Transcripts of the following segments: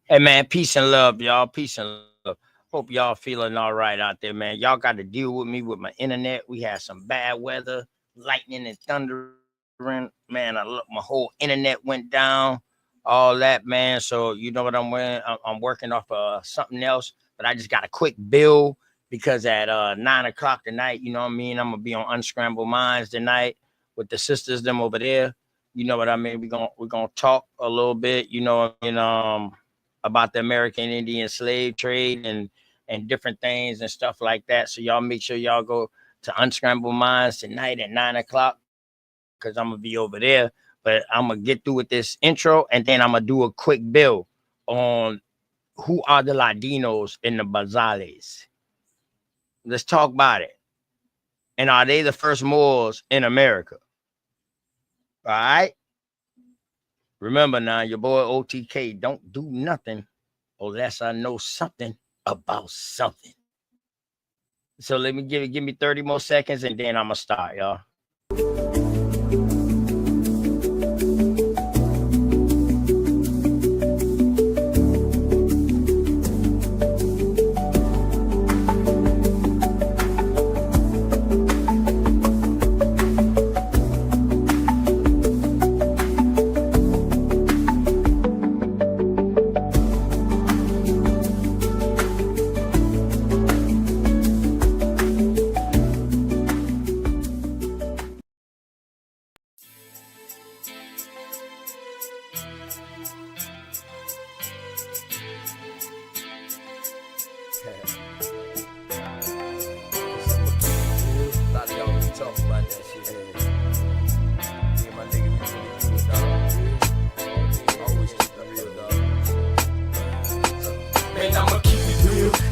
Hey man, peace and love, y'all. Peace and love. Hope y'all feeling all right out there, man. Y'all got to deal with me with my internet. We had some bad weather, lightning and thundering. Man, my whole internet went down, all that, man. So you know what I'm wearing? I'm working off something else, but I just got a quick bill because at 9 o'clock tonight, you know what I mean. I'm gonna be on Unscrambled Minds tonight with the sisters them over there. You know what I mean. We're gonna talk a little bit. You know what I mean. About the American Indian slave trade and different things and stuff like that. So y'all make sure y'all go to Unscrambled Minds tonight at 9 o'clock because I'm gonna be over there. But I'm gonna get through with this intro and then I'm gonna do a quick bill on who are the Ladinos in the Bozales. Let's talk about it. And are they the first Moors in America? All right. Remember now, your boy OTK don't do nothing unless I know something about something. So let me give me 30 more seconds and then I'm gonna start, y'all.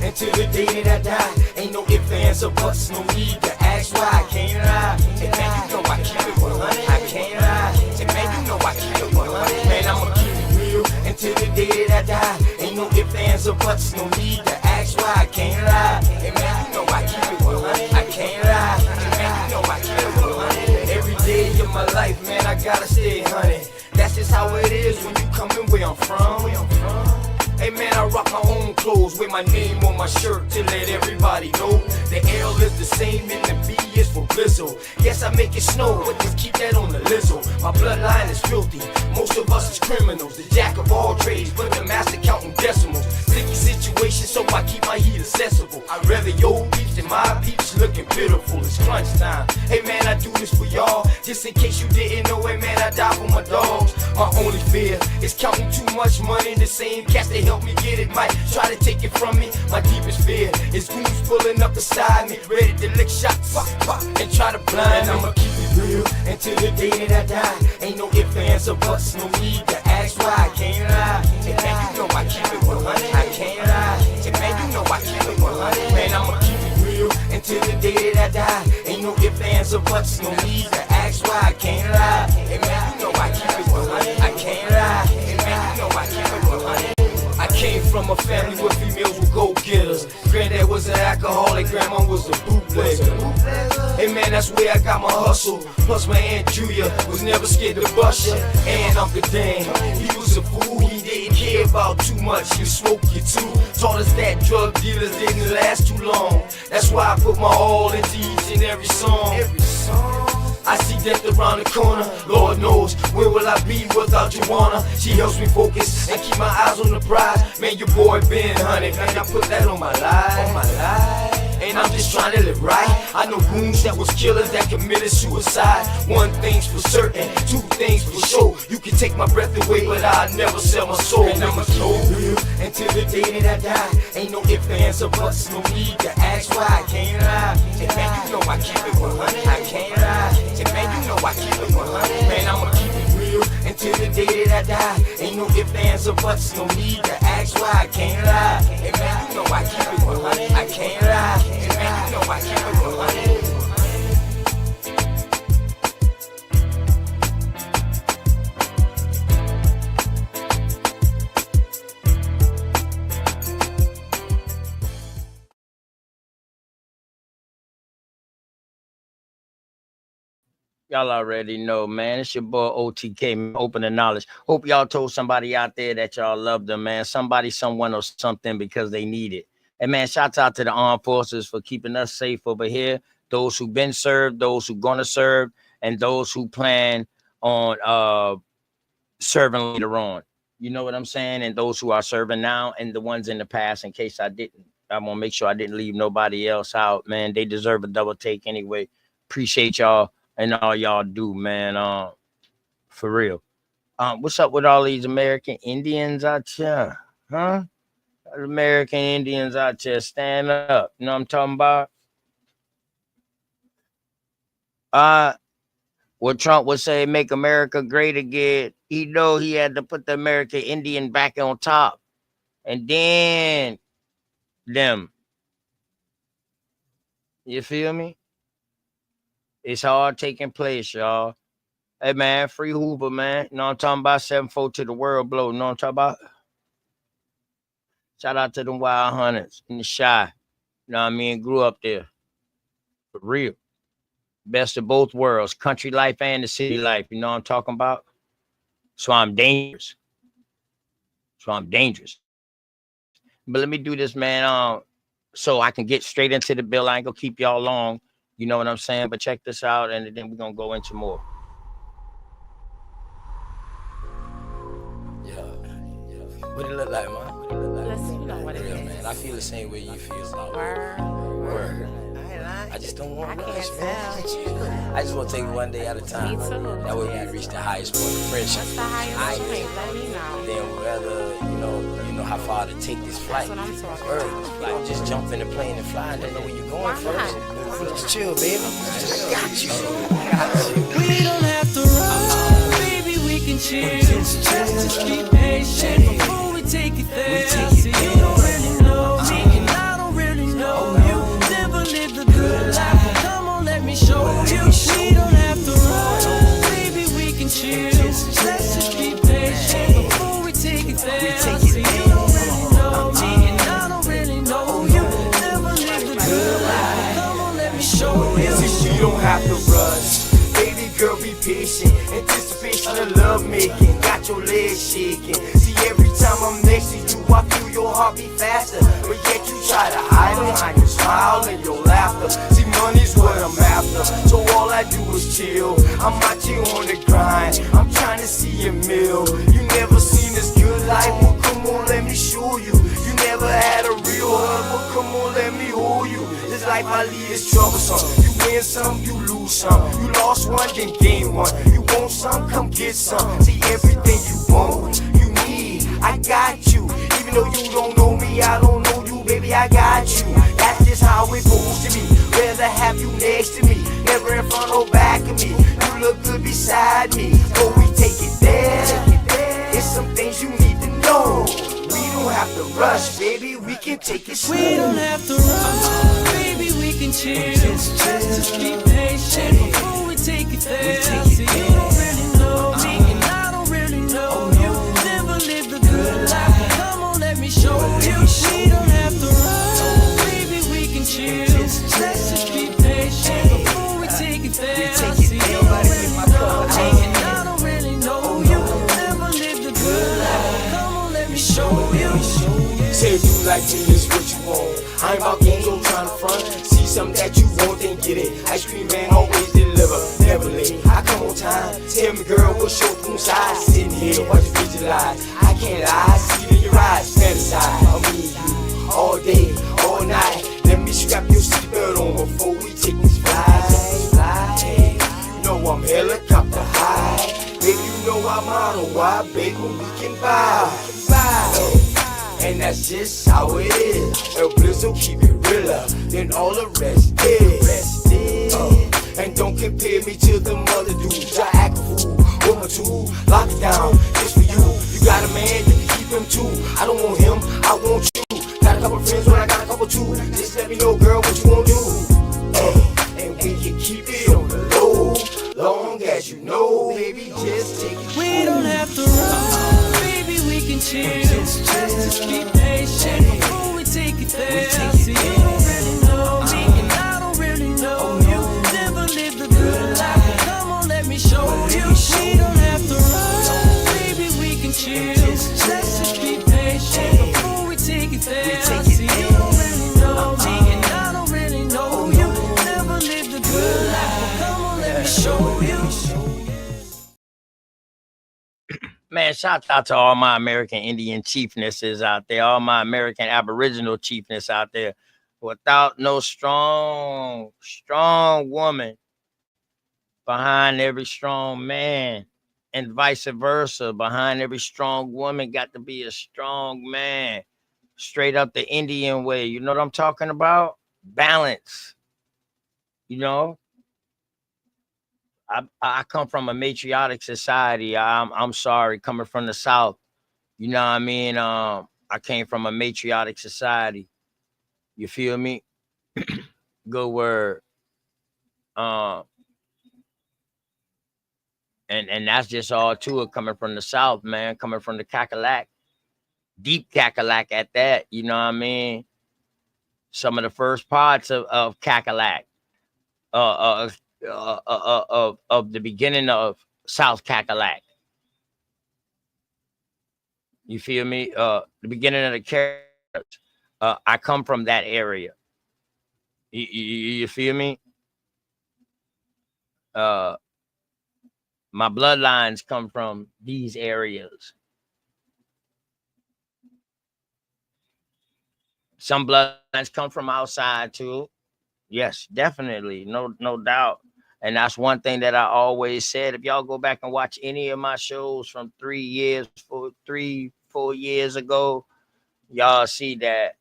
Until the day that I die, ain't no ifs, ands, or buts, no need to ask why. I can't lie, and man, you know I keep it 100. I can't lie, and man, you know I keep it 100. Man, I'ma keep it real until the day that I die. Ain't no ifs, ands, or buts, no need to ask why. I can't lie, and man, you know I keep it 100. I can't lie, and man, you know I keep it 100. Every day of my life, man, I gotta stay 100. That's just how it is when you coming where I'm from. Hey man, I rock my own clothes with my name on my shirt to let everybody know the L is the same and the B is for Blizzle. Yes, I make it snow, but just keep that on the lizzo. My bloodline is filthy, most of us is criminals. The jack of all trades, but the master counting decimals. Sticky situation, so I keep my heat accessible. I'd rather your peeps than my peeps looking pitiful. It's crunch time. Hey man, I do this for y'all, just in case you didn't know it, man, I die for my dogs. My only fear is counting too much money. The same cats that help me get it might try to take it from me. My deepest fear is goons pulling up beside me, ready to lick shots, pop, pop, and try to blind me. I'ma keep it real until the day that I die. Ain't no ifs, ands, or buts, no need to ask why. I can't lie, and man, you know I keep it 100. I can't lie, and man, you know I keep it 100. Man, I'ma keep it real until the day that I die. Ain't no ifs, ands, or buts, no need to ask why. I can't lie, and man, you know I keep it 100. I can't lie, and man, you know I keep it 100. I came from a family where females were go-getters. Granddad was an alcoholic, grandma was a bootlegger. Hey man, that's where I got my hustle. Plus my Aunt Julia was never scared to bust ya. And Uncle Dan, he was a fool, he didn't care about too much. You smoke, you too. Taught us that drug dealers didn't last too long. That's why I put my all into each and every song. I see death around the corner. Lord knows, where will I be without Joanna? She helps me focus and keep my eyes on the prize. Man, your boy been hunted, man, I put that on my life. And I'm just trying to live right. I know goons that was killers that committed suicide. One thing's for certain, two things for sure. You can take my breath away, but I'll never sell my soul. And I'ma keep it real until the day that I die. Ain't no ifs, ands, or buts, no need to ask why. I can't lie, and man, you know I keep it 100. I can't lie, and man, you know I keep it 100. Man, I'ma keep it real until the day that I die. Ain't no ifs, ands, or buts, no need to ask why. I can't lie, and man, you know I keep it 100. I can't lie, and man, you know I keep it 100. Y'all already know, man. It's your boy OTK, man. Open the knowledge. Hope y'all told somebody out there that y'all love them, man. Somebody, someone, or something because they need it. And man, shouts out to the armed forces for keeping us safe over here. Those who've been served, those who gonna serve, and those who plan on serving later on. You know what I'm saying? And those who are serving now and the ones in the past, in case I didn't. I want to make sure I didn't leave nobody else out, man. They deserve a double take anyway. Appreciate y'all and all y'all do, man. For real. What's up with all these American Indians out here? Huh? American Indians out here, stand up. You know what I'm talking about? Uh, what Trump would say, make America great again. He know he had to put the American Indian back on top. And then them. You feel me? It's all taking place, y'all. Hey, man, free Hoover, man. You know what I'm talking about? 7-4 to the world blow. You know what I'm talking about? Shout out to them Wild Hunters in the Shy. You know what I mean? Grew up there. For real. Best of both worlds. Country life and the city life. You know what I'm talking about? So I'm dangerous. But let me do this, man. So I can get straight into the bill. I ain't gonna keep y'all long. You know what I'm saying? But check this out, and then we're gonna go into more. Yeah. What it look like, man? Let's see, you know what it Yeah, is. man. I feel the same way you feel about Word. I just don't want I to rush, can't man. I just want to take it one day at a time. Me too. That way we can reach the highest point of friendship. What's the highest point? Let me know. Then whether you know how far to take this flight. That's what I'm talking Word. about. Like just jump in the plane and fly and don't know where you're going Why first. not? Just chill, baby. Just got you. We don't have to run, baby, we can chill. Just be patient before we take it there. See, you don't really know me, and I don't really know you. Never lived a good life, come on, let me show you. We don't have to run, baby, we can chill. Let's just be patient before we take it there. See, you don't really know me, and I don't really know you. Never lived a good life, come on, let me show you. See, you don't have to rush. Baby girl, be patient. Anticipation of love making. Got your legs shaking. See, every time I'm next to you, I feel your heart beat faster. But yet you try to hide behind your smile and your laughter. See, money's what I'm after. So all I do is chill. I'm out here on the grind. I'm trying to see a meal. You never seen this good life. Well, come on, let me show you. You never had a real hug. Well, come on, let me hold you. This life I lead is troublesome. You win some, you lose some. You lost one, then gain one. You want some, come get some. See, everything you want, you need, I got you. Even though you don't know me, I don't know you, baby, I got you. That's just how it goes to me. Rather have you next to me, never in front or back of me. You look good beside me, but we take it there. It's some things you need to know. We don't have to rush, baby, we can take it slow. We don't have to run, baby, we can chill. Just be patient before we take it there. See, you don't really know me, and I don't really know you. Never lived a good life, come on, let me show you. We don't have to run, baby, we can chill. Let's just be patient before we take it there. See, you don't really know me, and I don't really know you. Never lived a good life, come on, let me show you. Say if you like me, it's what you want. I ain't about games, I'm trying to front. See something that you want, then get it. Ice cream man always deliver, never late. I come on time. Tell me, girl, what's your room size? Sitting here, watch you visualize. I can't lie, see it in your eyes. Fantasize, I mean you all day, all night. Let me strap your seatbelt on before we take this flight. You know I'm helicopter high. Baby, you know I'm on a wide, baby, we can buy. And that's just how it is. El Blizzo keep it realer than all the rest is. And don't compare me to them other dudes. I act a fool with my tool. Lock it down, just for you. You got a man, you can keep him too. I don't want him, I want you. Got a couple friends, but I got a couple too. Just let me know, girl, what you gon' do. And we can keep it on the low, long as you know, baby, just take it. We don't have to run, baby, we can chill. Just be patient before we take it there. See, you don't really know me, and I don't really know you. Never lived a good life, come on, show you. Man, shout out to all my American Indian chiefnesses out there, all my American Aboriginal chiefness out there. Without no strong woman behind every strong man, and vice versa. Behind every strong woman got to be a strong man. Straight up the Indian way. You know what I'm talking about? Balance. You know, I come from a matriarchic society. I'm sorry, coming from the South. You know what I mean? I came from a matriarchic society. You feel me? Good word. Um, and that's just all to it, coming from the South, man, coming from the Cackalack, deep Cackalack at that. You know what I mean? Some of the first parts of Cackalack, of the beginning of South Cackalack. You feel me? The beginning of the carrots. I come from that area. You feel me? Uh, my bloodlines come from these areas. Some bloodlines come from outside too. Yes, definitely. No doubt. And that's one thing that I always said. If y'all go back and watch any of my shows from 4 years ago, y'all see that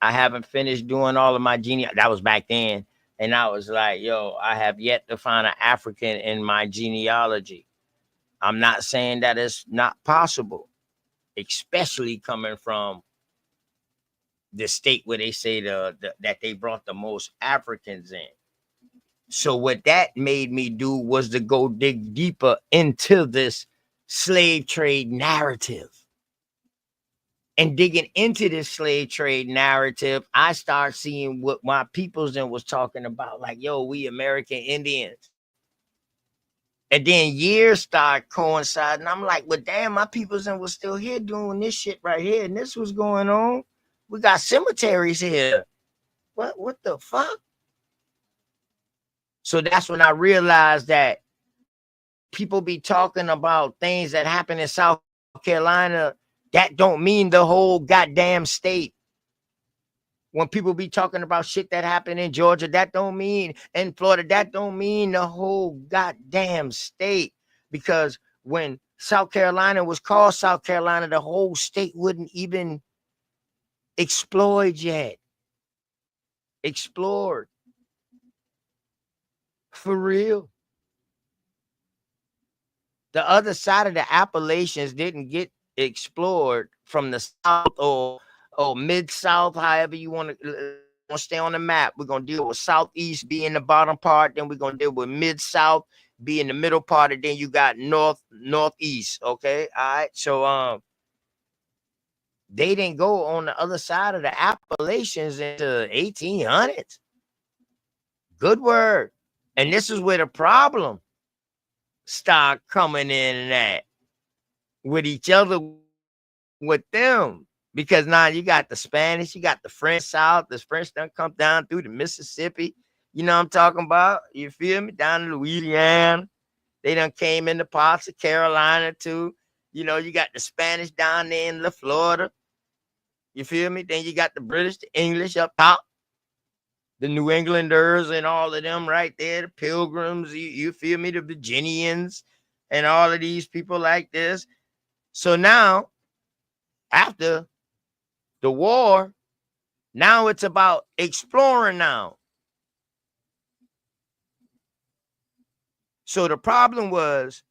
I haven't finished doing all of my that was back then. And I was like, yo, I have yet to find an African in my genealogy. I'm not saying that it's not possible, especially coming from the state where they say that they brought the most Africans in. So what that made me do was to go dig deeper into this slave trade narrative. And digging into this slave trade narrative, I start seeing what my peoples then was talking about. Like, yo, we American Indians. And then years start coinciding. I'm like, well, damn, my peoples then was still here doing this shit right here. And this was going on. We got cemeteries here. What the fuck? So that's when I realized that people be talking about things that happen in South Carolina. That don't mean the whole goddamn state. When people be talking about shit that happened in Georgia, that don't mean in Florida, that don't mean the whole goddamn state. Because when South Carolina was called South Carolina, the whole state wouldn't even explored yet. Explored. For real. The other side of the Appalachians didn't get explored from the South or mid-South, however you want to stay on the map. We're going to deal with Southeast, be in the bottom part. Then we're going to deal with mid-South, be in the middle part. And then you got Northeast. Okay. All right. So, they didn't go on the other side of the Appalachians into 1800s. Good word. And this is where the problem start coming in and at with each other, with them. Because now you got the Spanish, you got the French South. The French done come down through the Mississippi. You know what I'm talking about? You feel me? Down in Louisiana. They done came into parts of Carolina too. You know, you got the Spanish down there in Florida. You feel me? Then you got the British, the English up top. The New Englanders and all of them right there, the Pilgrims, you feel me? The Virginians and all of these people like this. So now, after the war, now it's about exploring now. So the problem was,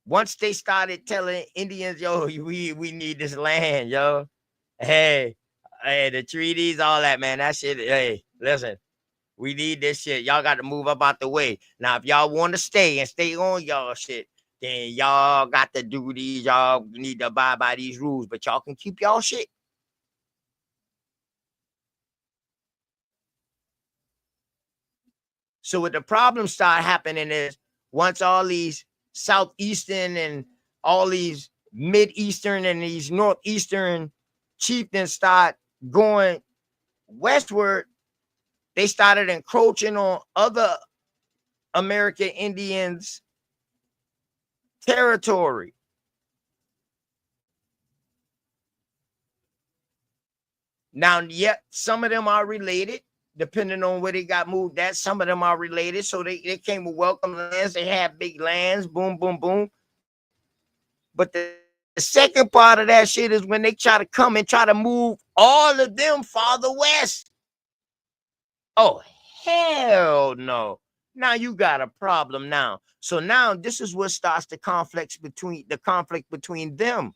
once they started telling Indians, yo, we need this land, yo. Hey, the treaties, all that, man, that shit, hey, listen. We need this shit. Y'all got to move up out the way. Now, if y'all want to stay and stay on y'all shit, then y'all got to do these. Y'all need to abide by these rules, but y'all can keep y'all shit. So what the problem start happening is, once all these Southeastern and all these Mid-Eastern and these Northeastern chieftains start going westward, they started encroaching on other American Indians territory. Now, yet some of them are related, depending on where they got moved at. Some of them are related. So they came with welcome lands. They had big lands. Boom, boom, boom. But the second part of that shit is when they try to come and try to move all of them farther west. Oh, hell no. Now you got a problem now. So now this is what starts the conflict between them.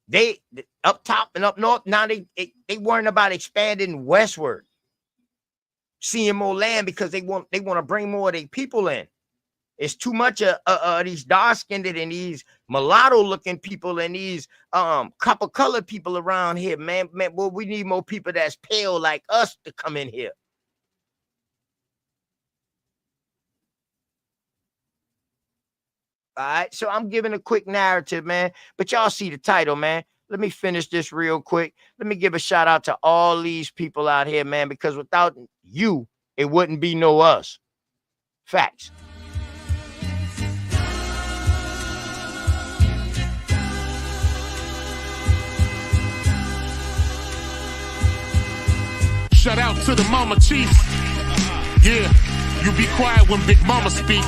They up top and up north. Now they worrying about expanding westward, seeing more land because they want to bring more of their people in. It's too much of these dark-skinned and these mulatto-looking people and these copper-colored people around here, man. Boy, we need more people that's pale like us to come in here. All right, so I'm giving a quick narrative, man. But y'all see the title, man. Let me finish this real quick. Let me give a shout out to all these people out here, man, because without you, it wouldn't be no us. Facts. Shout out to the mama chief. Yeah, you be quiet when Big Mama speak.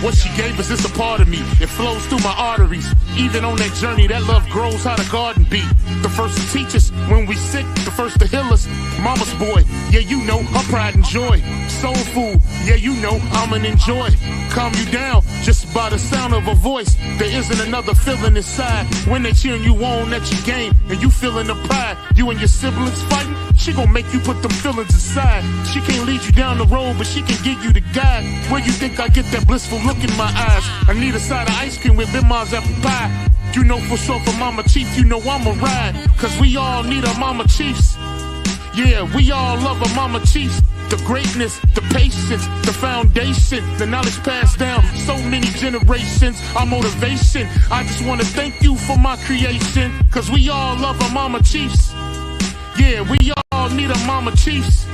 What she gave us is a part of me. It flows through my arteries. Even on that journey, that love grows how the garden be. The first to teach us when we sick, the first to heal us. Mama's boy, yeah, you know, her pride and joy. Soul food, yeah, you know, I'm an enjoy. Calm you down just by the sound of a voice. There isn't another feeling inside when they cheering you on at your game and you feeling the pride. You and your siblings fighting, she gon' make you put them feelings aside. She can't lead you down the road, but she can give you the guide. Where you think I get that blissful look in my eyes? I need a side of ice cream with Big Ma's apple pie. You know for sure for Mama Chief, you know I'ma ride. Cause we all need our Mama Chiefs. Yeah, we all love our Mama Chiefs. The greatness, the patience, the foundation, the knowledge passed down so many generations, our motivation. I just wanna thank you for my creation. Cause we all love our Mama Chiefs. Yeah, we all need our Mama Chiefs.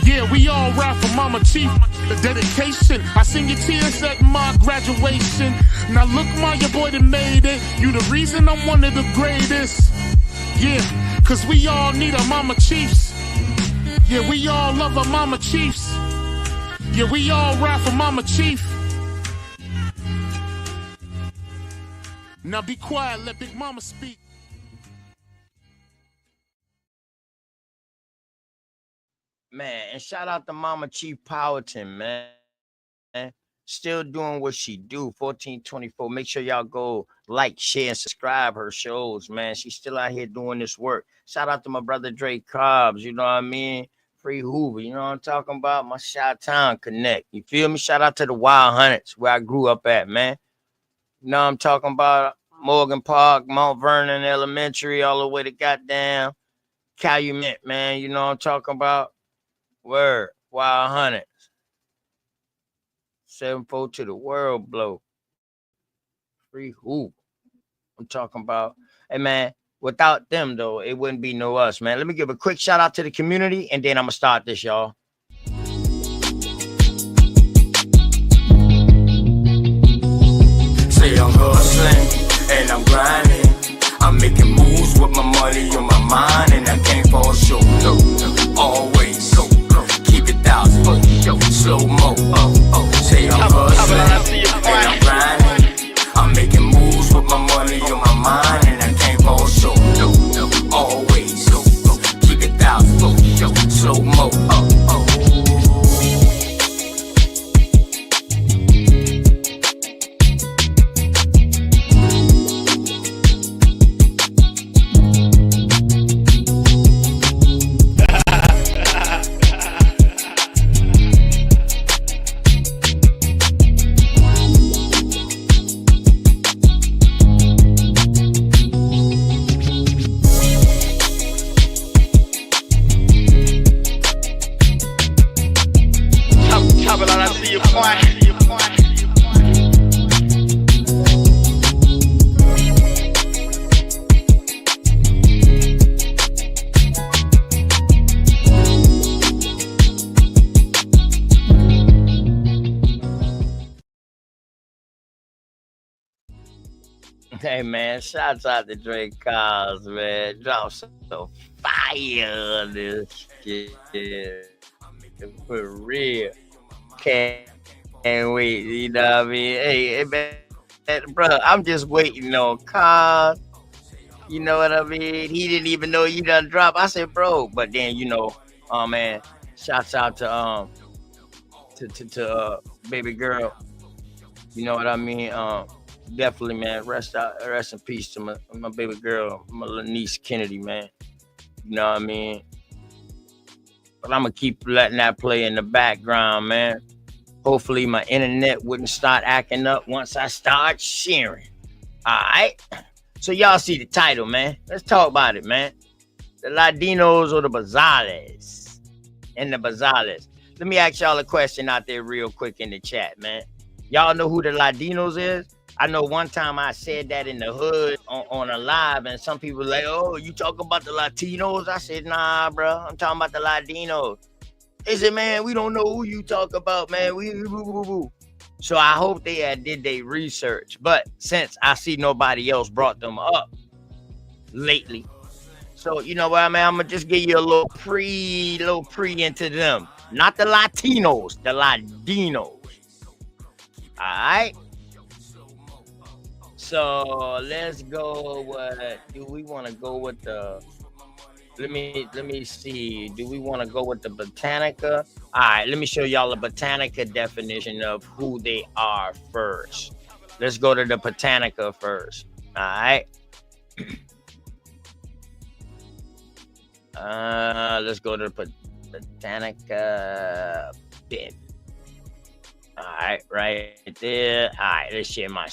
Yeah, we all ride for Mama Chief. The dedication, I seen your tears at my graduation. Now look, my your boy that made it. You the reason I'm one of the greatest. Yeah, cause we all need our Mama Chiefs. Yeah, we all love our Mama Chiefs. Yeah, we all ride for Mama Chief. Now be quiet, let Big Mama speak. Man, and shout out to Mama Chief Powhatan, man. Still doing what she do. 1424. Make sure y'all go like, share, and subscribe her shows, man. She's still out here doing this work. Shout out to my brother Dre Cobbs, you know what I mean? Free Hoover, you know what I'm talking about? My Chi-Town Connect. You feel me? Shout out to the Wild Hunters, where I grew up at, man. You know what I'm talking about? Morgan Park, Mount Vernon Elementary, all the way to goddamn Calumet, man. You know what I'm talking about? Word, Wild Hunters. 7-4 to the world blow. Free Hoover. I'm talking about. Hey, man. Without them, though, it wouldn't be no us, man. Let me give a quick shout out to the community, and then I'm going to start this, y'all. Say I'm hustling and I'm grinding. I'm making moves with my money on my mind, and I can't fall short. No, always go. Keep it 1,000. Slow mo. Say I'm hustling and I'm grinding. I'm making moves with my money on my mind, and I can't fall short. No, always go. Keep it 1,000. Slow mo. Hey man, shouts out to Drake Cos, man. Drop some fire on this shit. For real. Can't wait. You know what I mean? Hey man, bro, I'm just waiting on Cos. You know what I mean? He didn't even know you done drop. I said, bro, but then oh man, shouts out to baby girl. You know what I mean? Definitely, man. Rest in peace to my baby girl, my little niece Kennedy, man. You know what I mean? But I'm gonna keep letting that play in the background, man. Hopefully my internet wouldn't start acting up once I start sharing. All right. So y'all see the title, man. Let's talk about it, man. The Ladinos or the Bozales. And the Bozales. Let me ask y'all a question out there real quick in the chat, man. Y'all know who the Ladinos is? I know one time I said that in the hood on a live, and some people were like, oh, you talk about the Latinos? I said, nah, bro. I'm talking about the Ladinos. They said, man, we don't know who you talk about, man. So I hope they did their research. But since I see nobody else brought them up lately, so you know what I mean? I'm gonna just give you a little pre into them. Not the Latinos, the Ladinos. Alright. So let's go with, do we want to go with the, let me see, do we want to go with the Botanica? All right, let me show y'all the Botanica definition of who they are first. Let's go to the Botanica first. All right. Let's go to the Botanica bin. All right, right there. All right, let's share my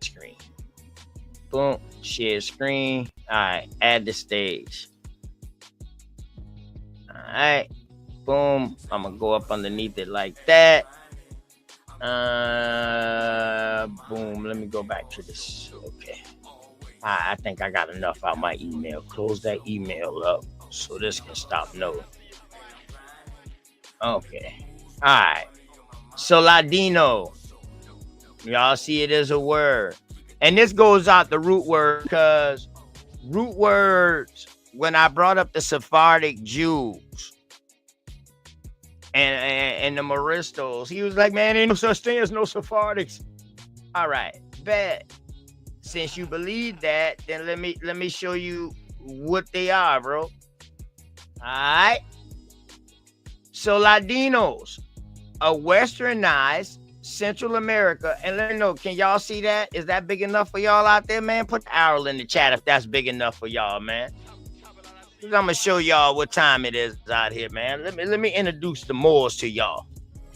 screen. Boom, share screen. All right, add the stage. All right, boom. I'm gonna go up underneath it like that. Boom. Let me go back to this. Okay. I think I got enough out my email. Close that email up so this can stop noting. Okay. All right. So Ladino. Y'all see it as a word. And this goes out the root word because root words, when I brought up the Sephardic Jews and the Moristos, he was like, man, ain't no such thing as no Sephardics. All right, bet. Since you believe that, then let me show you what they are, bro. All right. So Ladinos, a westernized Central America, and let me know, can y'all see that? Is that big enough for y'all out there, man? Put the arrow in the chat if that's big enough for y'all, man. I'm gonna show y'all what time it is out here, man. Let me introduce the Moors to y'all.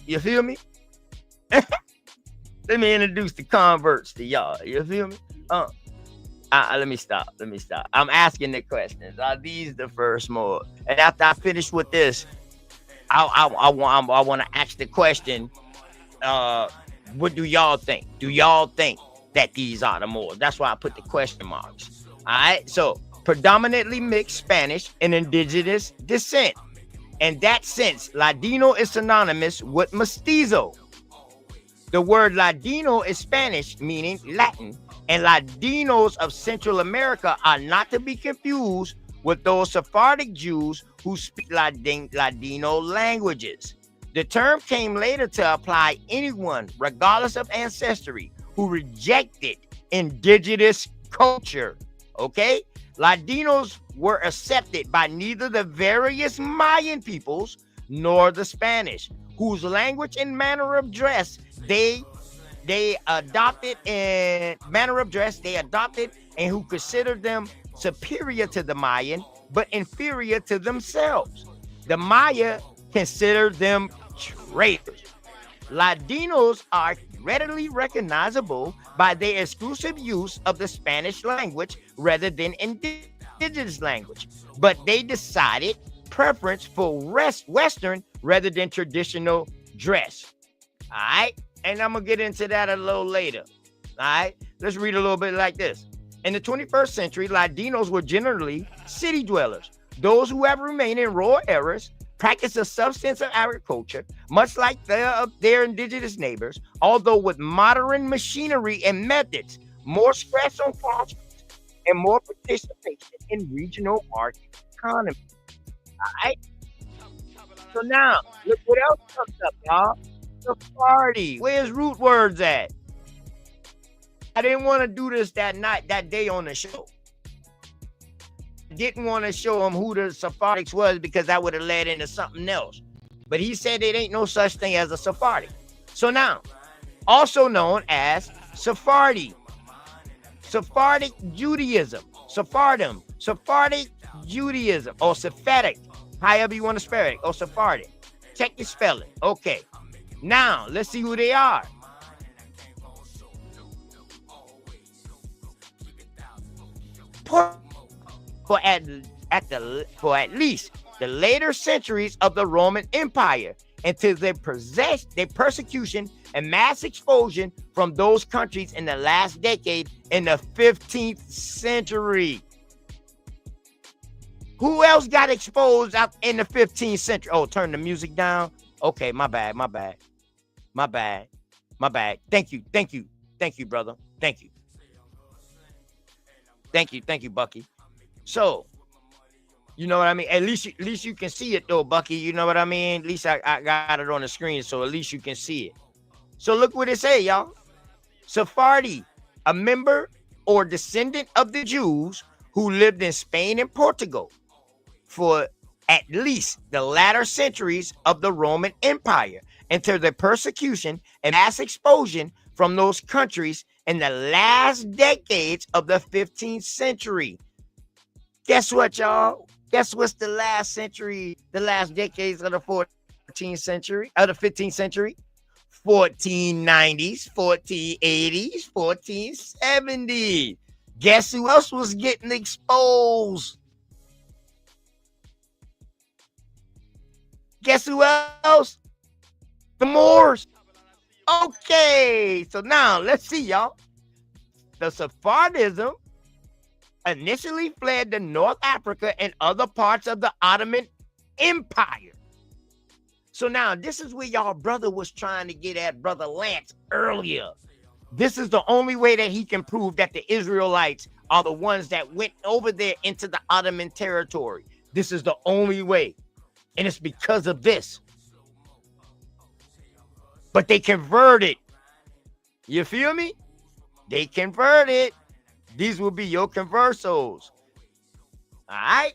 You feel me? Let me introduce the converts to y'all. You feel me? Let me stop. I'm asking the questions. Are these the first Moor? And after I finish with this, I want to ask the question. What do y'all think? Do y'all think that these are the Moors? That's why I put the question marks. All right. So predominantly mixed Spanish and indigenous descent. In that sense, Ladino is synonymous with mestizo. The word Ladino is Spanish, meaning Latin, and Ladinos of Central America are not to be confused with those Sephardic Jews who speak Ladino languages. The term came later to apply anyone, regardless of ancestry, who rejected indigenous culture. Okay? Ladinos were accepted by neither the various Mayan peoples nor the Spanish, whose language and manner of dress they adopted and who considered them superior to the Mayan, but inferior to themselves. The Maya considered them traitors. Ladinos are readily recognizable by their exclusive use of the Spanish language rather than indigenous language, but they decided preference for Western rather than traditional dress. All right, and I'm gonna get into that a little later. All right, let's read a little bit like this. In the 21st century, Ladinos were generally city dwellers, those who have remained in rural areas, practice a substantive agriculture, much like their indigenous neighbors, although with modern machinery and methods. more stress on foster and more participation in regional market economy. All right. So now, look what else comes up, y'all. Sephardi. Where's root words at? I didn't want to do this that day on the show. Didn't want to show him who the Sephardics was because that would have led into something else. But he said it ain't no such thing as a Sephardic. So now, also known as Sephardi, Sephardic Judaism, Sephardim, Sephardic Judaism, or Sephardic, however you want to spell it, or Sephardic. Check your spelling. Okay. Now, let's see who they are. For at least the later centuries of the Roman Empire, until their persecution and mass expulsion from those countries in the last decade in the 15th century. Who else got exposed out in the 15th century? Oh, turn the music down. Okay, my bad. Thank you, brother. Thank you, Bucky. So, you know what I mean? At least you can see it though, Bucky. You know what I mean? At least I got it on the screen, so at least you can see it. So look what it say, y'all. Sephardi, a member or descendant of the Jews who lived in Spain and Portugal for at least the latter centuries of the Roman Empire until the persecution and mass expulsion from those countries in the last decades of the 15th century. Guess what, y'all? Guess what's the last century, the last decades of the 14th century, of the 15th century? 1490s, 1480s, 1470s. Guess who else was getting exposed? Guess who else? The Moors. Okay, so now let's see, y'all. The Sephardism initially fled to North Africa and other parts of the Ottoman Empire. So now this is where y'all brother was trying to get at, Brother Lance, earlier. This is the only way that he can prove that the Israelites are the ones that went over there into the Ottoman territory. This is the only way. And it's because of this. But they converted. You feel me? They converted. These will be your conversos. All right?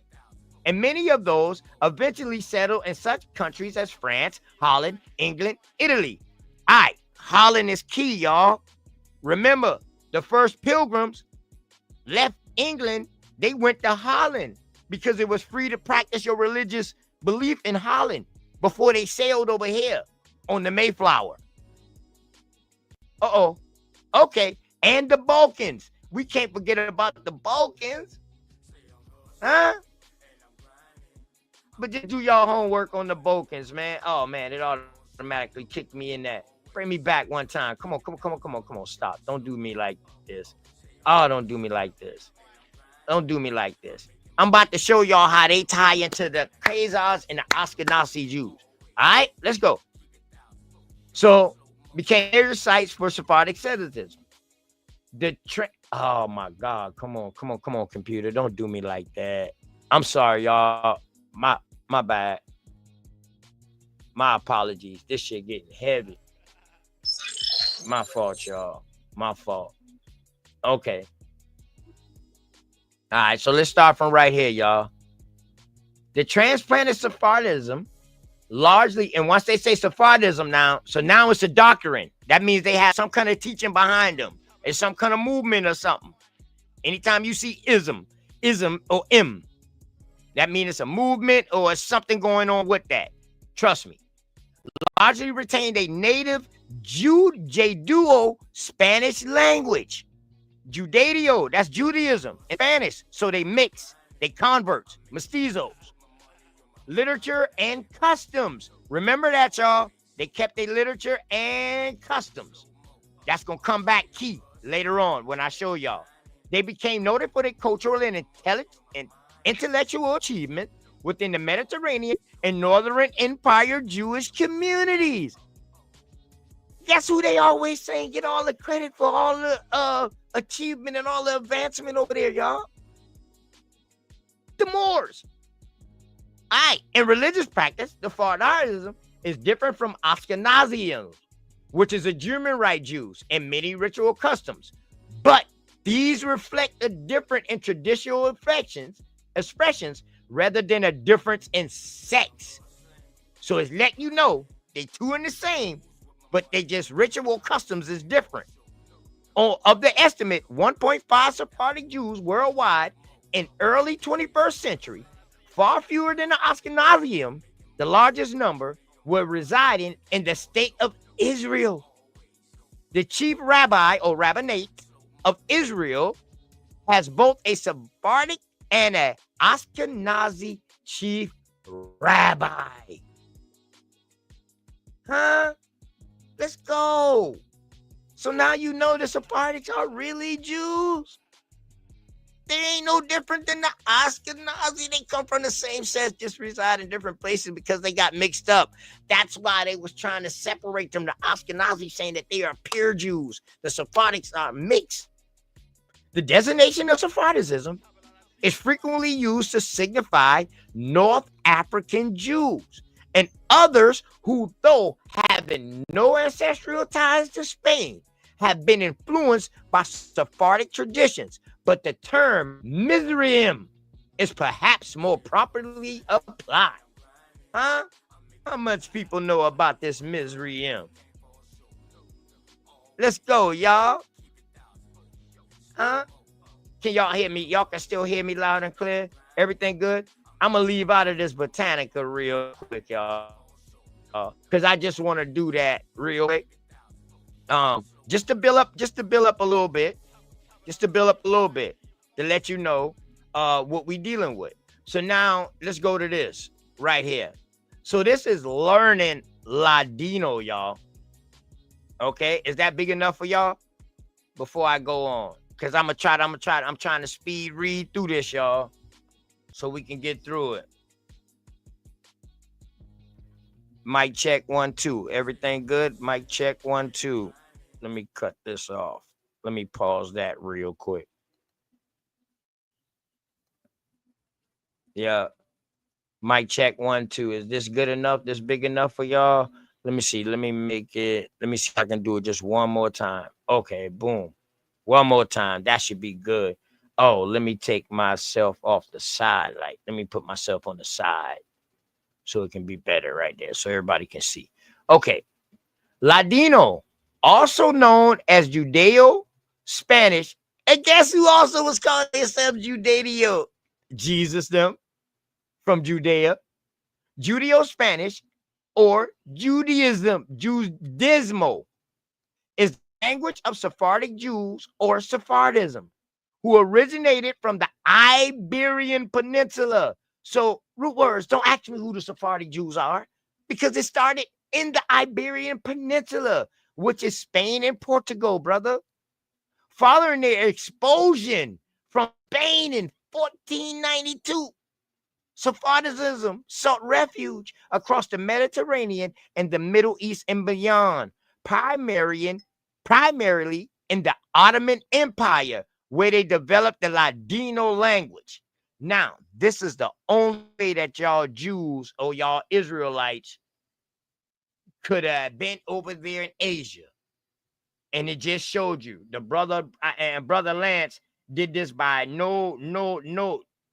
And many of those eventually settled in such countries as France, Holland, England, Italy. All right, Holland is key, y'all. Remember, the first pilgrims left England. They went to Holland because it was free to practice your religious belief in Holland before they sailed over here on the Mayflower. Uh-oh. Okay. And the Balkans. We can't forget about the Balkans. Huh? But just do y'all homework on the Balkans, man. Oh, man, it automatically kicked me in that. Bring me back one time. Come on. Stop. Don't do me like this. Oh, don't do me like this. Don't do me like this. I'm about to show y'all how they tie into the Khazars and the Ashkenazi Jews. All right, let's go. So, became major sites for Sephardic Semitism. Oh my God, come on, computer. Don't do me like that. I'm sorry, y'all. My bad. My apologies. This shit getting heavy. My fault, y'all. My fault. Okay. All right, so let's start from right here, y'all. The transplanted Sephardism largely, and once they say Sephardism now, so now it's a doctrine. That means they have some kind of teaching behind them. It's some kind of movement or something. Anytime you see ism or m, that means it's a movement or it's something going on with that. Trust me. Largely retained a native Judeo Spanish language. Judaeo, that's Judaism in Spanish. So they mix, they converts, mestizos. Literature and customs. Remember that, y'all. They kept their literature and customs. That's going to come back key later on when I show y'all. They became noted for their cultural and intellectual achievement within the Mediterranean and Northern Empire Jewish communities. Guess who they always saying get all the credit for all the achievement and all the advancement over there, y'all? The Moors. All right, in religious practice, the Sephardicism is different from Ashkenazism, which is a German Rite Jews, and many ritual customs. But these reflect a difference in traditional expressions rather than a difference in sex. So it's letting you know they two in the same, but they just ritual customs is different. Of the estimate, 1.5 Sephardic Jews worldwide in early 21st century, far fewer than the Ashkenazim, the largest number, were residing in the state of Israel. The chief rabbi or rabbinate of Israel has both a Sephardic and an Ashkenazi chief rabbi. Huh? Let's go. So now you know the Sephardics are really Jews. They ain't no different than the Ashkenazi. They come from the same set, just reside in different places because they got mixed up. That's why they was trying to separate them. The Ashkenazi saying that they are pure Jews. The Sephardics are mixed. The designation of Sephardicism is frequently used to signify North African Jews and others who, though having no ancestral ties to Spain, have been influenced by Sephardic traditions. But the term Mizraim is perhaps more properly applied. Huh? How much people know about this Mizraim? Let's go, y'all. Huh? Can y'all hear me? Y'all can still hear me loud and clear? Everything good? I'm going to leave out of this botanica real quick, y'all. Because I just want to do that real quick. Just to build up a little bit. Just to build up a little bit. To let you know what we dealing with. So now, let's go to this right here. So this is learning Ladino, y'all. Okay? Is that big enough for y'all? Before I go on. Because I'm trying to speed read through this, y'all. So we can get through it. Mic check 1 2. Everything good? Mic check 1 2. Let me cut this off. Let me pause that real quick. Yeah. Mic check 1 2. Is this good enough? This big enough for y'all? Let me see. Let me make it. Let me see if I can do it just one more time. Okay, boom. One more time. That should be good. Oh, let me take myself off the side. Like, let me put myself on the side so it can be better right there so everybody can see. Okay. Ladino, also known as Judeo Spanish. And guess who also was calling themselves Judeo? Jesus them from Judea. Judeo Spanish or Judaism, Judaismo is the language of Sephardic Jews or Sephardism, who originated from the Iberian Peninsula. So, root words, don't ask me who the Sephardic Jews are, because it started in the Iberian Peninsula, which is Spain and Portugal, brother. Following their expulsion from Spain in 1492, Sephardism sought refuge across the Mediterranean and the Middle East and beyond, primarily in the Ottoman Empire, where they developed the Ladino language. Now, this is the only way that y'all Jews or y'all Israelites could have been over there in Asia. And it just showed you. The brother and Brother Lance did this by no.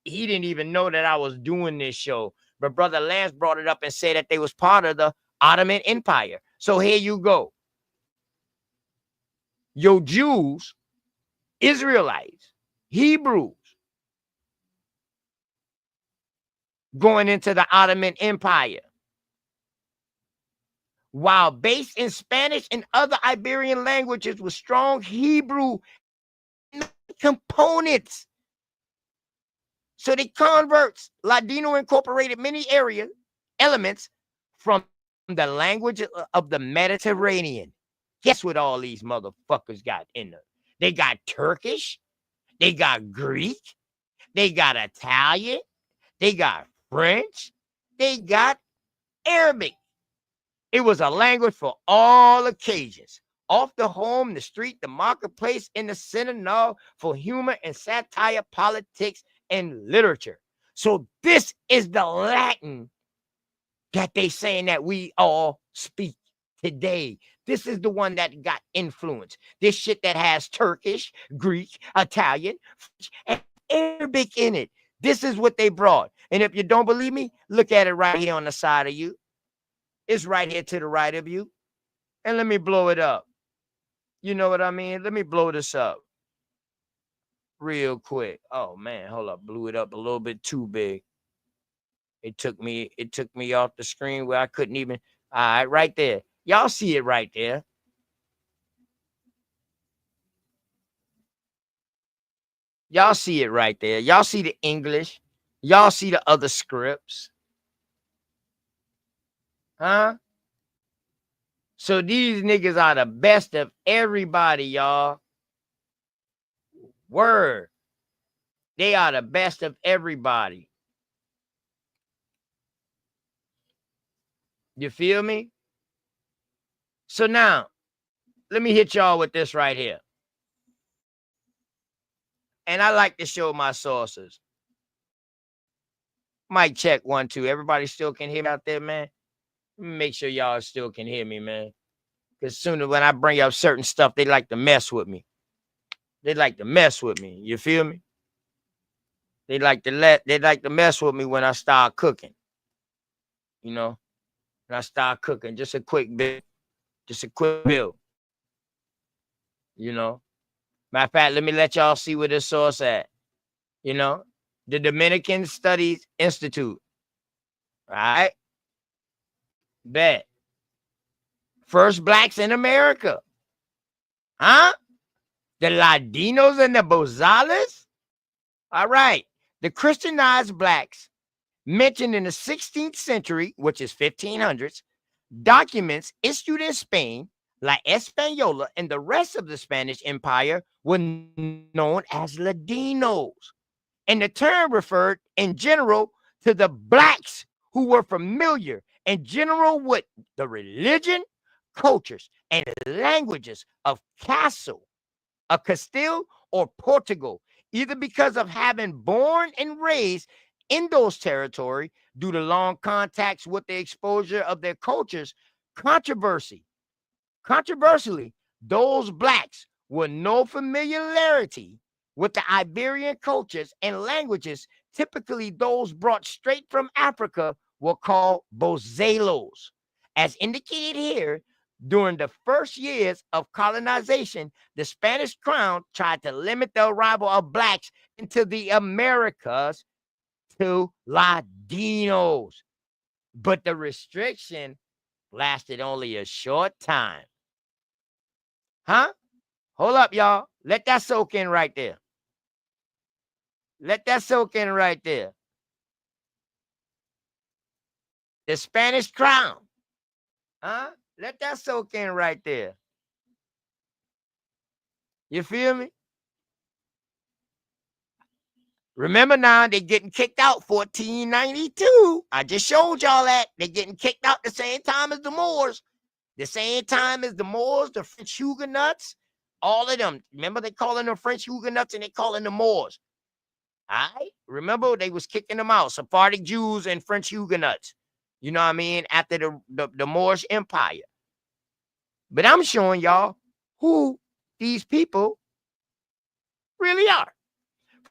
He didn't even know that I was doing this show. But Brother Lance brought it up and said that they was part of the Ottoman Empire. So here you go. Your Jews, Israelites, Hebrews, going into the Ottoman Empire. While based in Spanish and other Iberian languages with strong Hebrew components. So the converts, Ladino incorporated many elements from the language of the Mediterranean. Guess what all these motherfuckers got in them? They got Turkish, they got Greek, they got Italian, they got French, they got Arabic. It was a language for all occasions, off the home, the street, the marketplace, in the synagogue for humor and satire, politics, and literature. So this is the Latin that they saying that we all speak today. This is the one that got influence. This shit that has Turkish, Greek, Italian, French, and Arabic in it. This is what they brought. And if you don't believe me, look at it right here on the side of you. It's right here to the right of you. And let me blow it up. You know what I mean? Let me blow this up real quick. Oh man, hold up. Blew it up a little bit too big. It took me off the screen where I couldn't even. All right, right there. Y'all see it right there. Y'all see it right there. Y'all see the English. Y'all see the other scripts. Huh? So these niggas are the best of everybody, y'all. Word. They are the best of everybody. You feel me? So now, let me hit y'all with this right here. And I like to show my sources. Mic check 1, 2. Everybody still can hear me out there, man? Make sure y'all still can hear me, man. Because sooner when I bring up certain stuff, they like to mess with me. They like to mess with me. You feel me? They like to mess with me when I start cooking. You know, when I start cooking. Just a quick bit. Just a quick build. You know. Matter of fact, let me let y'all see where this source at. You know, the Dominican Studies Institute. All right. Bet. First blacks in America. Huh? The Ladinos and the Bozales? All right. The Christianized blacks mentioned in the 16th century, which is 1500s, documents issued in Spain, La Española, and the rest of the Spanish Empire were known as Ladinos. And the term referred in general to the blacks who were familiar in general with the religion, cultures, and languages of Castile or Portugal, either because of having born and raised in those territories due to long contacts with the exposure of their cultures. Controversially, those blacks with no familiarity with the Iberian cultures and languages, typically those brought straight from Africa, were called Bozales. As indicated here, during the first years of colonization, the Spanish crown tried to limit the arrival of blacks into the Americas to Ladinos. But the restriction lasted only a short time. Huh? Hold up, y'all. Let that soak in right there. Let that soak in right there. The Spanish crown. Huh? Let that soak in right there. You feel me? Remember now, they're getting kicked out 1492. I just showed y'all that. They're getting kicked out the same time as the Moors. The same time as the Moors, the French Huguenots, all of them. Remember, they calling them French Huguenots and they calling them Moors. All right? Remember, they was kicking them out. Sephardic Jews and French Huguenots. You know what I mean? After the Moorish Empire. But I'm showing y'all who these people really are.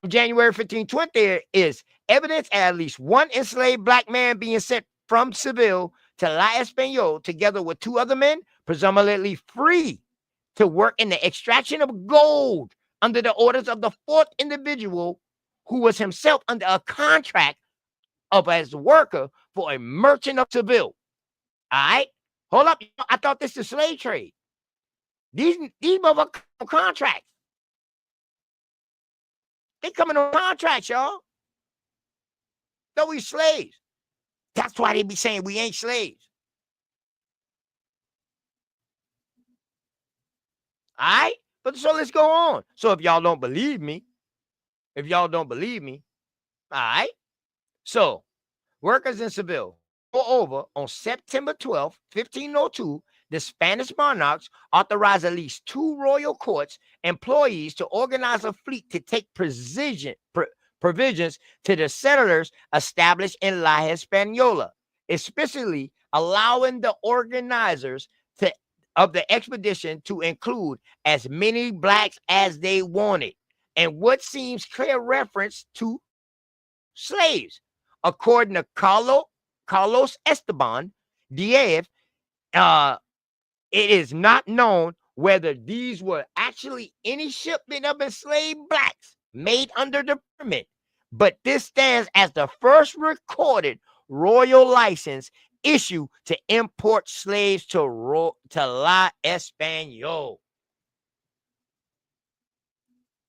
From January 1520, there is evidence at least one enslaved black man being sent from Seville to La Española together with 2 other men, presumably free, to work in the extraction of gold under the orders of the 4th individual, who was himself under a contract as a worker for a merchant of Seville. All right? Hold up. I thought this is slave trade. These motherfuckers contracts. They coming on contracts, y'all. No, we slaves. That's why they be saying we ain't slaves. All right? But so let's go on. So if y'all don't believe me, all right? So, workers in Seville, moreover, on September 12th, 1502, the Spanish monarchs authorized at least 2 royal courts employees to organize a fleet to take provisions to the settlers established in La Hispaniola, especially allowing the organizers of the expedition to include as many blacks as they wanted, and what seems clear reference to slaves. According to Carlos Esteban Diaz, it is not known whether these were actually any shipment of enslaved blacks made under the permit, but this stands as the first recorded royal license issued to import slaves to La Espanol.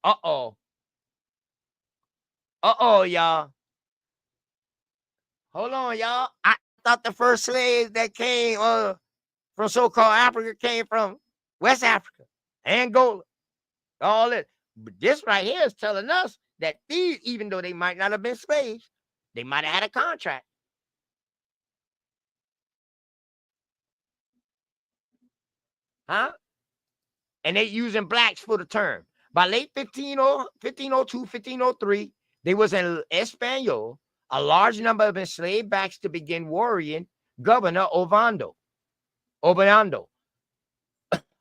Uh-oh. Uh-oh, y'all. Hold on, y'all. I thought the first slaves that came from so-called Africa came from West Africa, Angola, all that. But this right here is telling us that these, even though they might not have been slaves, they might have had a contract. Huh? And they using blacks for the term. By late 1502, 1503, they was in Espanol, a large number of enslaved blacks to begin worrying Governor Obando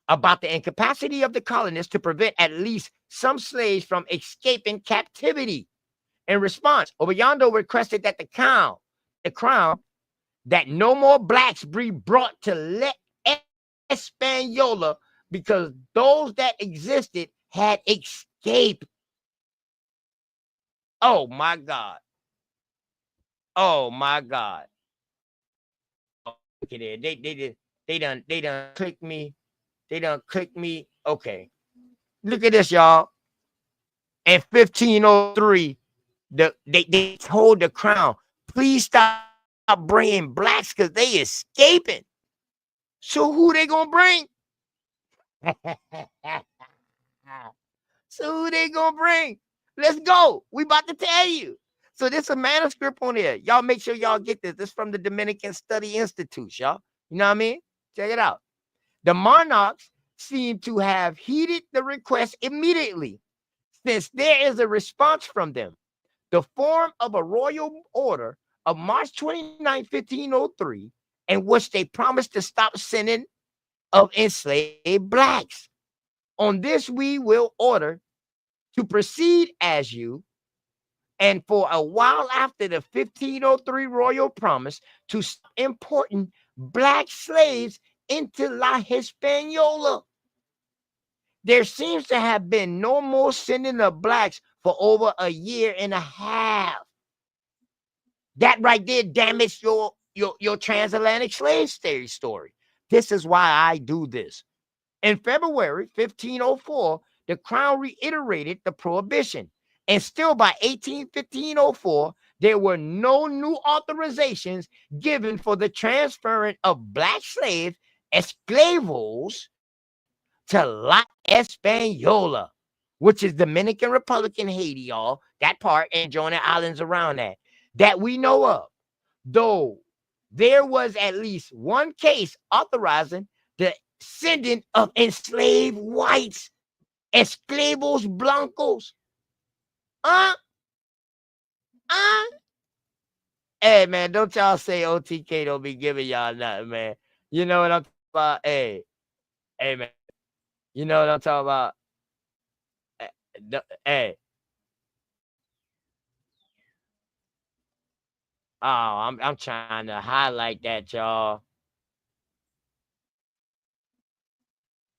about the incapacity of the colonists to prevent at least some slaves from escaping captivity. In response, Obando requested that the crown, that no more blacks be brought to Española because those that existed had escaped. Oh my God. Oh my God. Oh, look at it. They done clicked me. They done clicked me. Okay. Look at this, y'all. In 1503, they told the crown, please stop bringing blacks because they escaping. So who they gonna bring? So who they gonna bring? Let's go. We about to tell you. So there's a manuscript on there. Y'all make sure y'all get this. This is from the Dominican Study Institute, y'all. You know what I mean? Check it out. The monarchs seem to have heeded the request immediately, since there is a response from them. The form of a royal order of March 29, 1503, in which they promised to stop sending of enslaved blacks. On this, we will order to proceed as you, and for a while after the 1503 royal promise to stop importing black slaves into La Hispaniola. There seems to have been no more sending of blacks for over a year and a half. That right there damaged your transatlantic slave story. This is why I do this. In February 1504, the crown reiterated the prohibition, and still by 1504, there were no new authorizations given for the transferring of black slaves, esclavos, to La Española, which is Dominican Republic and Haiti, y'all, that part, and joining islands around that we know of. Though there was at least one case authorizing the sending of enslaved whites, esclavos blancos. Hey, man, don't y'all say OTK don't be giving y'all nothing, man. You know what I'm talking about? Hey, man. You know what I'm talking about? Hey. Oh, I'm trying to highlight that, y'all.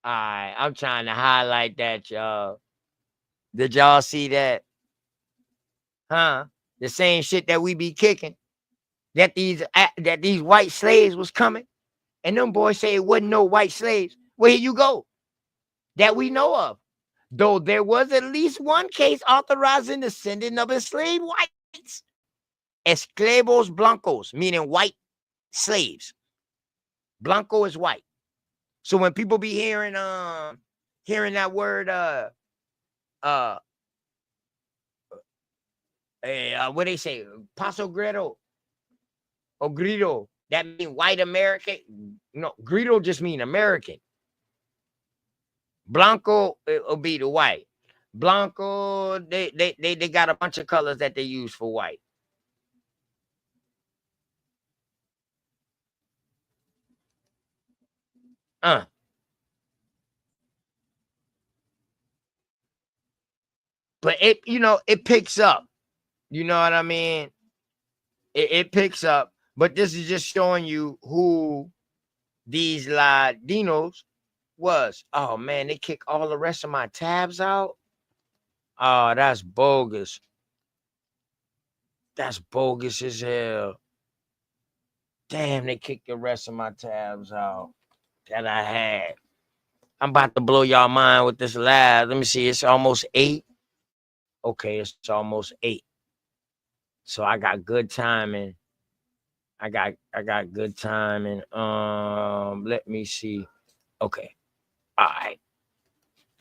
All right, I'm trying to highlight that, y'all. Did y'all see that? Huh? The same shit that we be kicking. That these white slaves was coming, and them boys say it wasn't no white slaves. Well, here you go. That we know of. Though there was at least one case authorizing the sending of enslaved whites. Esclavos blancos, meaning white slaves. Blanco is white. So when people be hearing that word what they say, paso grito or grito, That mean white American? No, Grito just mean American. Blanco will be the white. Blanco, they got a bunch of colors that they use for white. But it, it picks up. You know what I mean? It picks up. But this is just showing you who these Ladinos was. Oh man, they kick all the rest of my tabs out. Oh, that's bogus. That's bogus as hell. Damn, they kicked the rest of my tabs out that I had. I'm about to blow y'all mind with this live. Let me see. It's almost 8. Okay, it's almost 8. So I got good timing. I got good timing. Let me see. Okay. All right.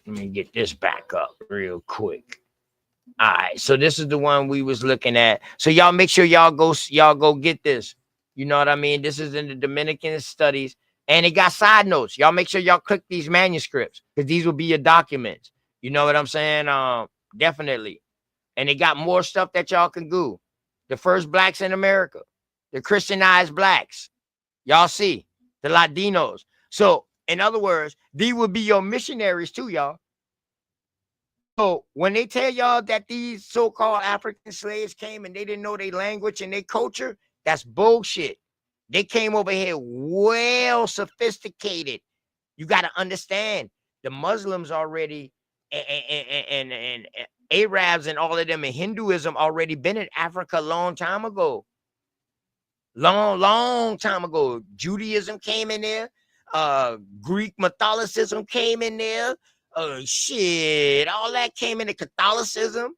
Let me get this back up real quick. All right. So this is the one we was looking at. So y'all make sure y'all go get this. You know what I mean? This is in the Dominican studies. And it got side notes. Y'all make sure y'all click these manuscripts because these will be your documents. You know what I'm saying? Definitely. And they got more stuff that y'all can do. The first blacks in America, the Christianized blacks. Y'all see the Ladinos. So in other words, these will be your missionaries too, y'all. So when they tell y'all that these so-called African slaves came and they didn't know their language and their culture, that's bullshit. They came over here well sophisticated. You got to understand the Muslims already and Arabs and all of them and Hinduism already been in Africa a long time ago. Long time ago. Judaism came in there. Greek Catholicism came in there. Shit, all that came into Catholicism,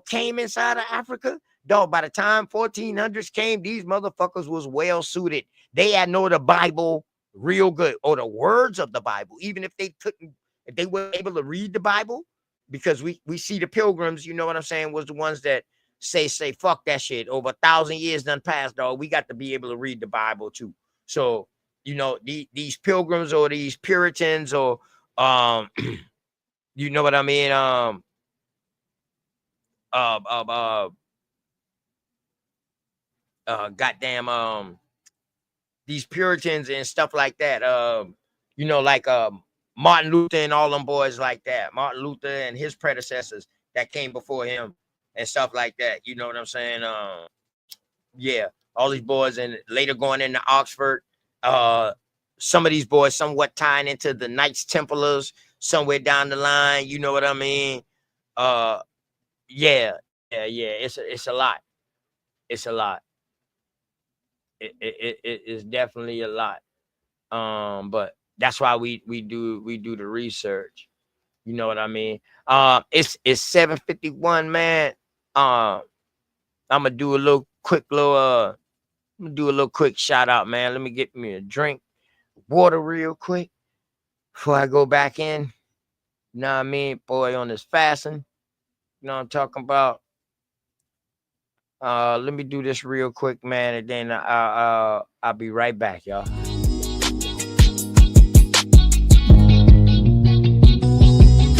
came inside of Africa. Dog, by the time 1400s came, these motherfuckers was well suited. They had know the Bible real good, or the words of the Bible, even if they couldn't, if they were able to read the Bible, because we see the pilgrims, you know what I'm saying, was the ones that say fuck that shit. Over 1,000 years done passed, dog. We got to be able to read the Bible too. So, these pilgrims or these Puritans or you know what I mean? These Puritans and stuff like that. Like Martin Luther and all them boys like that. Martin Luther and his predecessors that came before him and stuff like that. You know what I'm saying? Yeah, all these boys and later going into Oxford. Some of these boys somewhat tying into the Knights Templars somewhere down the line. You know what I mean? Yeah. It's a lot. It's a lot. It is definitely a lot. But that's why we do the research. You know what I mean? It's 7:51, man. I'm gonna do a little quick shout out, man. Let me get me a drink, water real quick before I go back in. You know what I mean? Boy, on this fasting. You know what I'm talking about? Let me do this real quick, man, and then I'll be right back, y'all.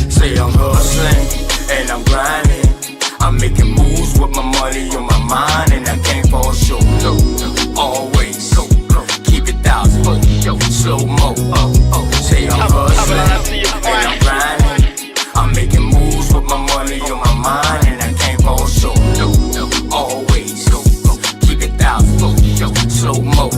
Say I'm hustling and I'm grinding. I'm making moves with my money on my mind, and I can't fall short. Always keep it 1,000. Slow mo. Say I'm hustling and I'm grinding. I'm making moves with my money on my mind, and I can't fall short. Always keep it 1,000. Slow mo.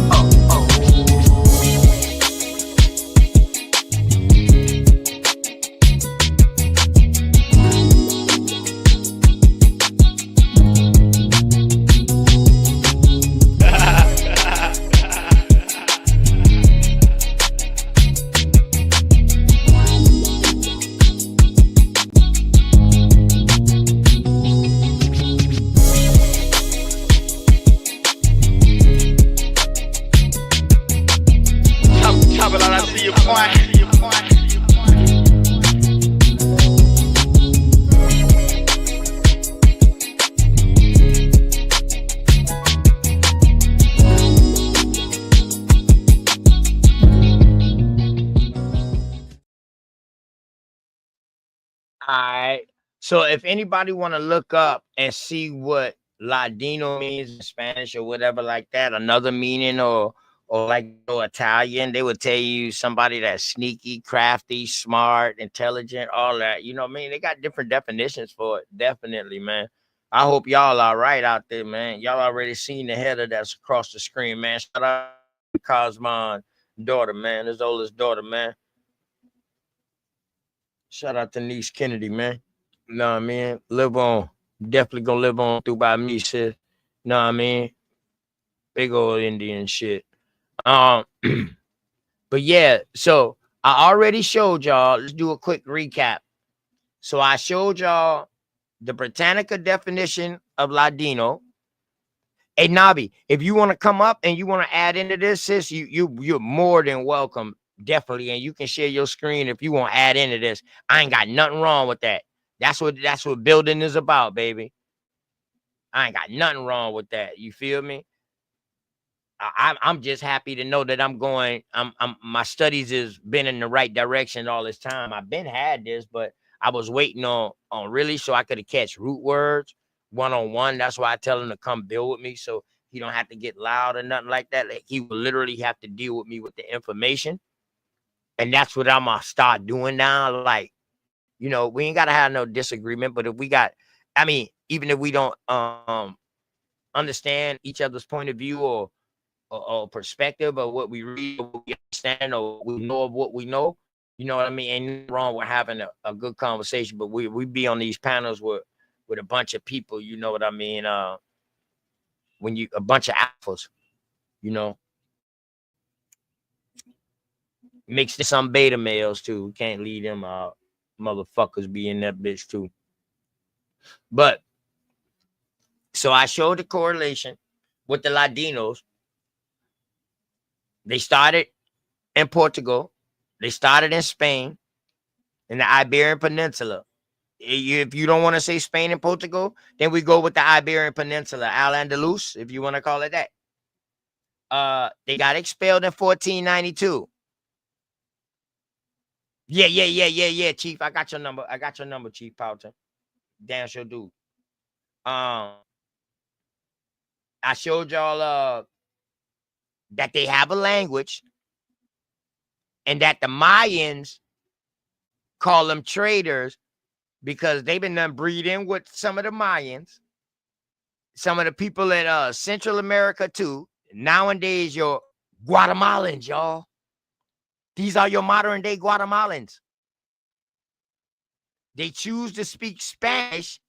right. So if anybody want to look up and see what Ladino means in Spanish or whatever like that, another meaning, or like Italian, they would tell you somebody that's sneaky, crafty, smart, intelligent, all that. You know what I mean? They got different definitions for it. Definitely, man. I hope y'all all right out there, man. Y'all already seen the header that's across the screen, man. Shout out to Cosmon's daughter, man. His oldest daughter, man. Shout out to Niece Kennedy, man. Know what I mean? Live on. Definitely gonna live on through by me, sis. Know what I mean? Big old Indian shit. Um, but yeah, so I already showed y'all. Let's do a quick recap. So I showed y'all the Britannica definition of Ladino. Hey Nabi, if you want to come up and you want to add into this, sis, you're more than welcome, definitely. And you can share your screen if you want to add into this. I ain't got nothing wrong with that. That's what building is about, baby. I ain't got nothing wrong with that. You feel me? I'm just happy to know that I'm my studies has been in the right direction all this time. I've been had this, but I was waiting on really so I could have catch root words one-on-one. That's why I tell him to come build with me so he don't have to get loud or nothing like that. Like, he will literally have to deal with me with the information. And that's what I'm gonna start doing now. Like, we ain't gotta have no disagreement, but if we got, I mean, even if we don't understand each other's point of view or perspective of what we read, or what we understand, or we know of what we know. You know what I mean? Ain't nothing wrong with having a good conversation, but we be on these panels with a bunch of people, you know what I mean? When you a bunch of alphas, you know, mixed in some beta males too. We can't leave them out. Motherfuckers be in that bitch too. But so I showed the correlation with the Ladinos. They started in Portugal. They started in Spain, in the Iberian Peninsula. If you don't want to say Spain and Portugal, then we go with the Iberian Peninsula, Al-Andalus, if you want to call it that. They got expelled in 1492. Yeah, Chief. I got your number. Chief Powton. Damn sure do. I showed y'all that they have a language and that the Mayans call them traders because they've been done breeding with some of the Mayans, some of the people in Central America too. Nowadays, your Guatemalans, y'all. These are your modern day Guatemalans. They choose to speak Spanish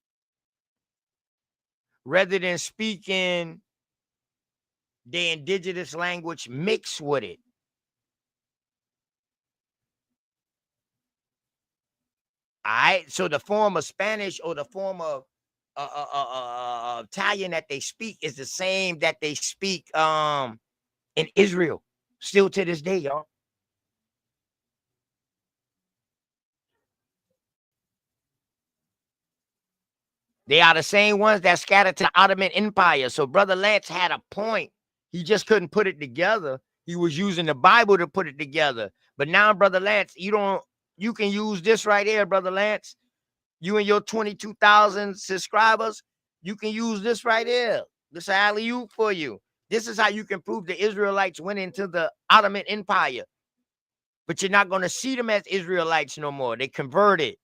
rather than speaking the indigenous language mixed with it. All right. So the form of Spanish or the form of Italian that they speak is the same that they speak in Israel, still to this day, y'all. They are the same ones that scattered to the Ottoman Empire. So Brother Lance had a point. He just couldn't put it together. He was using the Bible to put it together. But now, Brother Lance, you can use this right here, Brother Lance. You and your 22,000 subscribers, you can use this right here. This is alley-oop for you. This is how you can prove the Israelites went into the Ottoman Empire. But you're not going to see them as Israelites no more. They converted.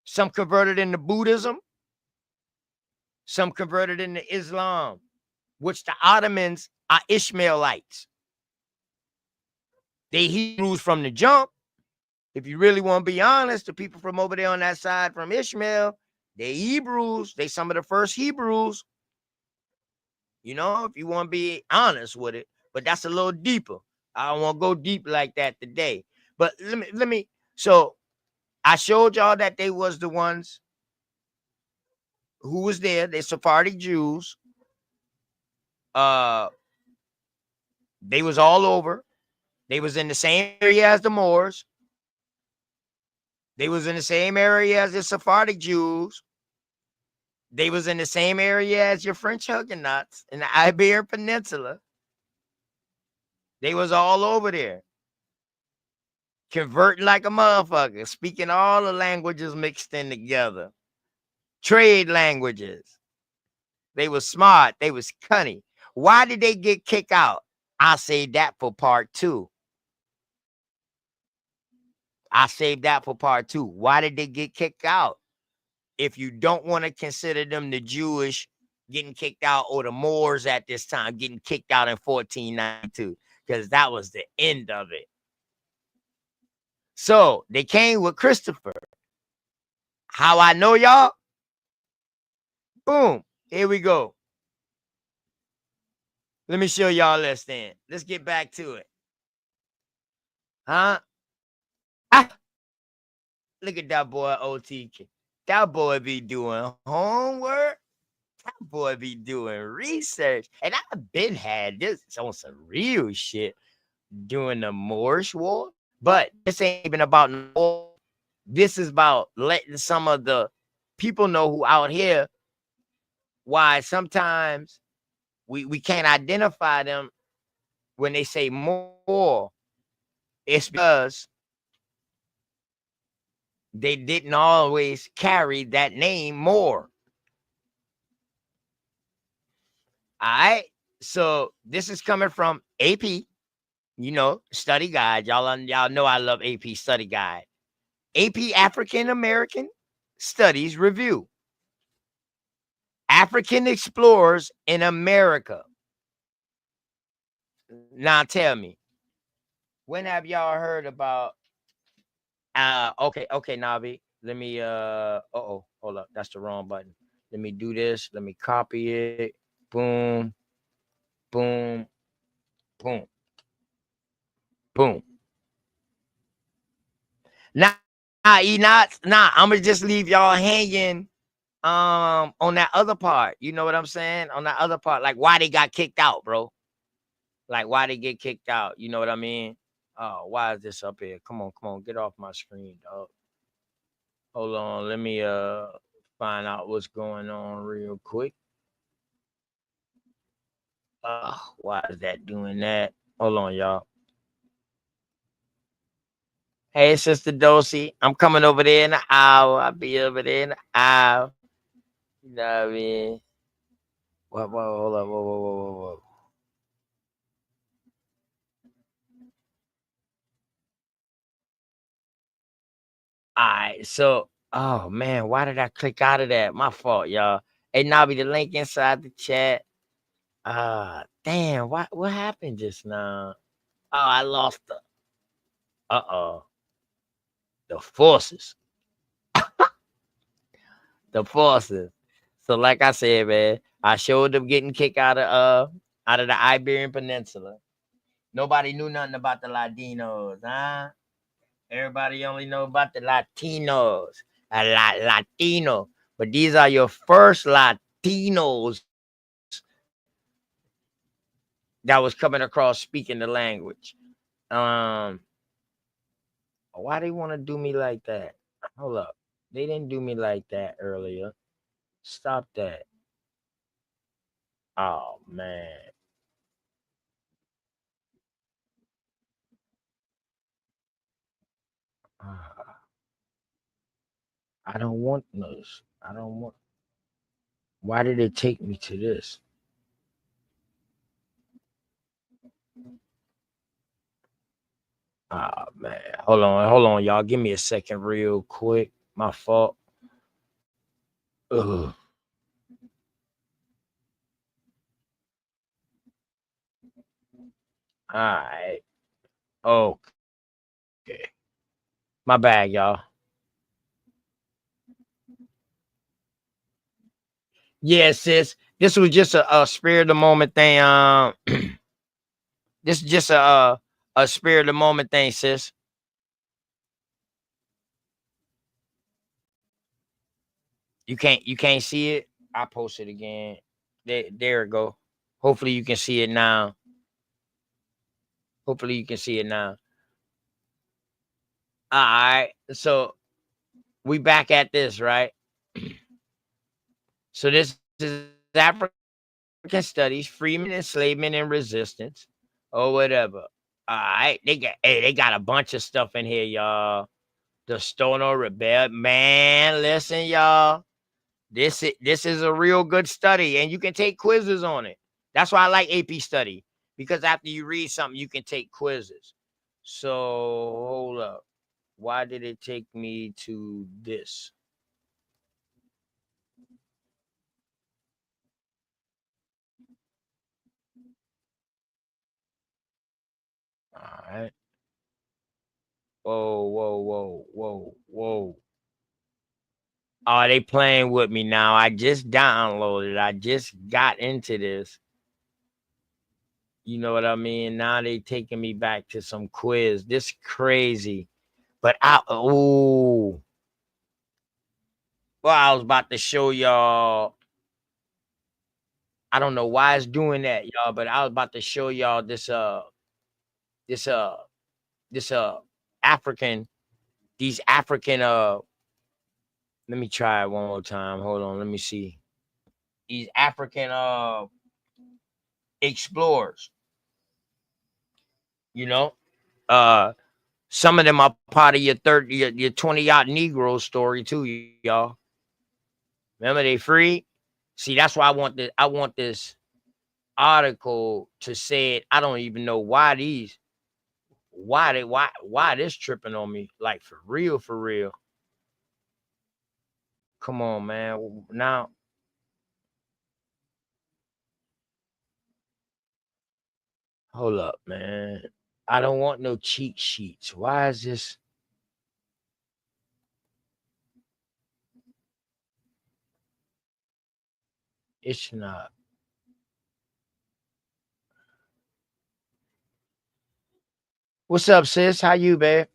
Some converted into Buddhism. Some converted into Islam, which the Ottomans are Ishmaelites. They Hebrews from the jump. If you really want to be honest, the people from over there on that side from Ishmael, they Hebrews. They some of the first Hebrews. You know, if you want to be honest with it. But that's a little deeper. I don't want to go deep like that today. But let me. So I showed y'all that they was the ones who was there. They Sephardic Jews. They was all over. They was in the same area as the Moors. They was in the same area as the Sephardic Jews. They was in the same area as your French Huguenots in the Iberian Peninsula. They was all over there. converting like a motherfucker, speaking all the languages mixed in together, trade languages. They was smart. They was cunning. Why did they get kicked out? I saved that for part two. I saved that for part two. Why did they get kicked out? If you don't want to consider them the Jewish getting kicked out or the Moors at this time getting kicked out in 1492, because that was the end of it. So they came with Christopher. How I know y'all? Boom. Here we go. Let me show y'all this then. Let's get back to it. Huh? Ah, look at that boy OTK. That boy be doing homework. That boy be doing research. And I've been had this on some real shit during the Moorish War. But this ain't even about war. This is about letting some of the people know who out here why sometimes we can't identify them when they say more. It's because they didn't always carry that name more. All right. So this is coming from AP, study guide. Y'all know I love AP study guide. AP African American Studies Review. African explorers in America. Now tell me, when have y'all heard about okay, Navi. Let me hold up, that's the wrong button. Let me do this. Let me copy it. Boom, boom, boom, boom. Nah, I'm gonna just leave y'all hanging on that other part. You know what I'm saying? On that other part, like why they got kicked out, bro. Like why they get kicked out. You know what I mean? Oh, why is this up here? Come on, get off my screen, dog. Hold on, let me find out what's going on real quick. Why is that doing that? Hold on, y'all. Hey, Sister Dosey, I'm coming over there in an hour. I'll be over there in an hour. You know what I mean? Whoa, hold up, whoa. All right, so, oh man, why did I click out of that? My fault, y'all. Hey, Nobby, the link inside the chat. Damn, what happened just now? Oh, I lost the, the forces. The forces. So, like I said, man, I showed them getting kicked out of the Iberian Peninsula. Nobody knew nothing about the Ladinos, huh? Everybody only know about the Latinos, Latino. But these are your first Latinos that was coming across speaking the language. Um, why they want to do me like that? Hold up, they didn't do me like that earlier. Stop that. Oh man. Ah, I don't want this. I don't want. Why did it take me to this? Ah man, hold on, y'all. Give me a second, real quick. My fault. Ugh. All right. Okay. My bad, y'all. Yeah, sis. This was just a spirit of the moment thing. This is just a spirit of the moment thing, sis. You can't see it. I post it again. There it go. Hopefully you can see it now. Hopefully you can see it now. All right. So we back at this, right? So this is African studies, freedom, enslavement, and resistance, or whatever. All right, they got a bunch of stuff in here, y'all. The Stoner Rebel, man. Listen, y'all. This is a real good study, and you can take quizzes on it. That's why I like AP study, because after you read something, you can take quizzes. So hold up. Why did it take me to this? All right. Whoa, whoa, whoa, whoa, whoa. Oh, they playing with me now. I just downloaded. I just got into this. You know what I mean? Now they taking me back to some quiz. This crazy. But well, I was about to show y'all. I don't know why it's doing that, y'all, but I was about to show y'all this this African these African let me try it one more time. Hold on, let me see. These African explorers, you know? Uh some of them are part of your 30 your 20 yacht Negro story too, y'all. Remember they free? See, that's why I want this article to say it. I don't even know why why this tripping on me. Like for real, for real. Come on, man. Now, hold up, man. I don't want no cheat sheets. Why is this? It's not. What's up, sis? How you, babe?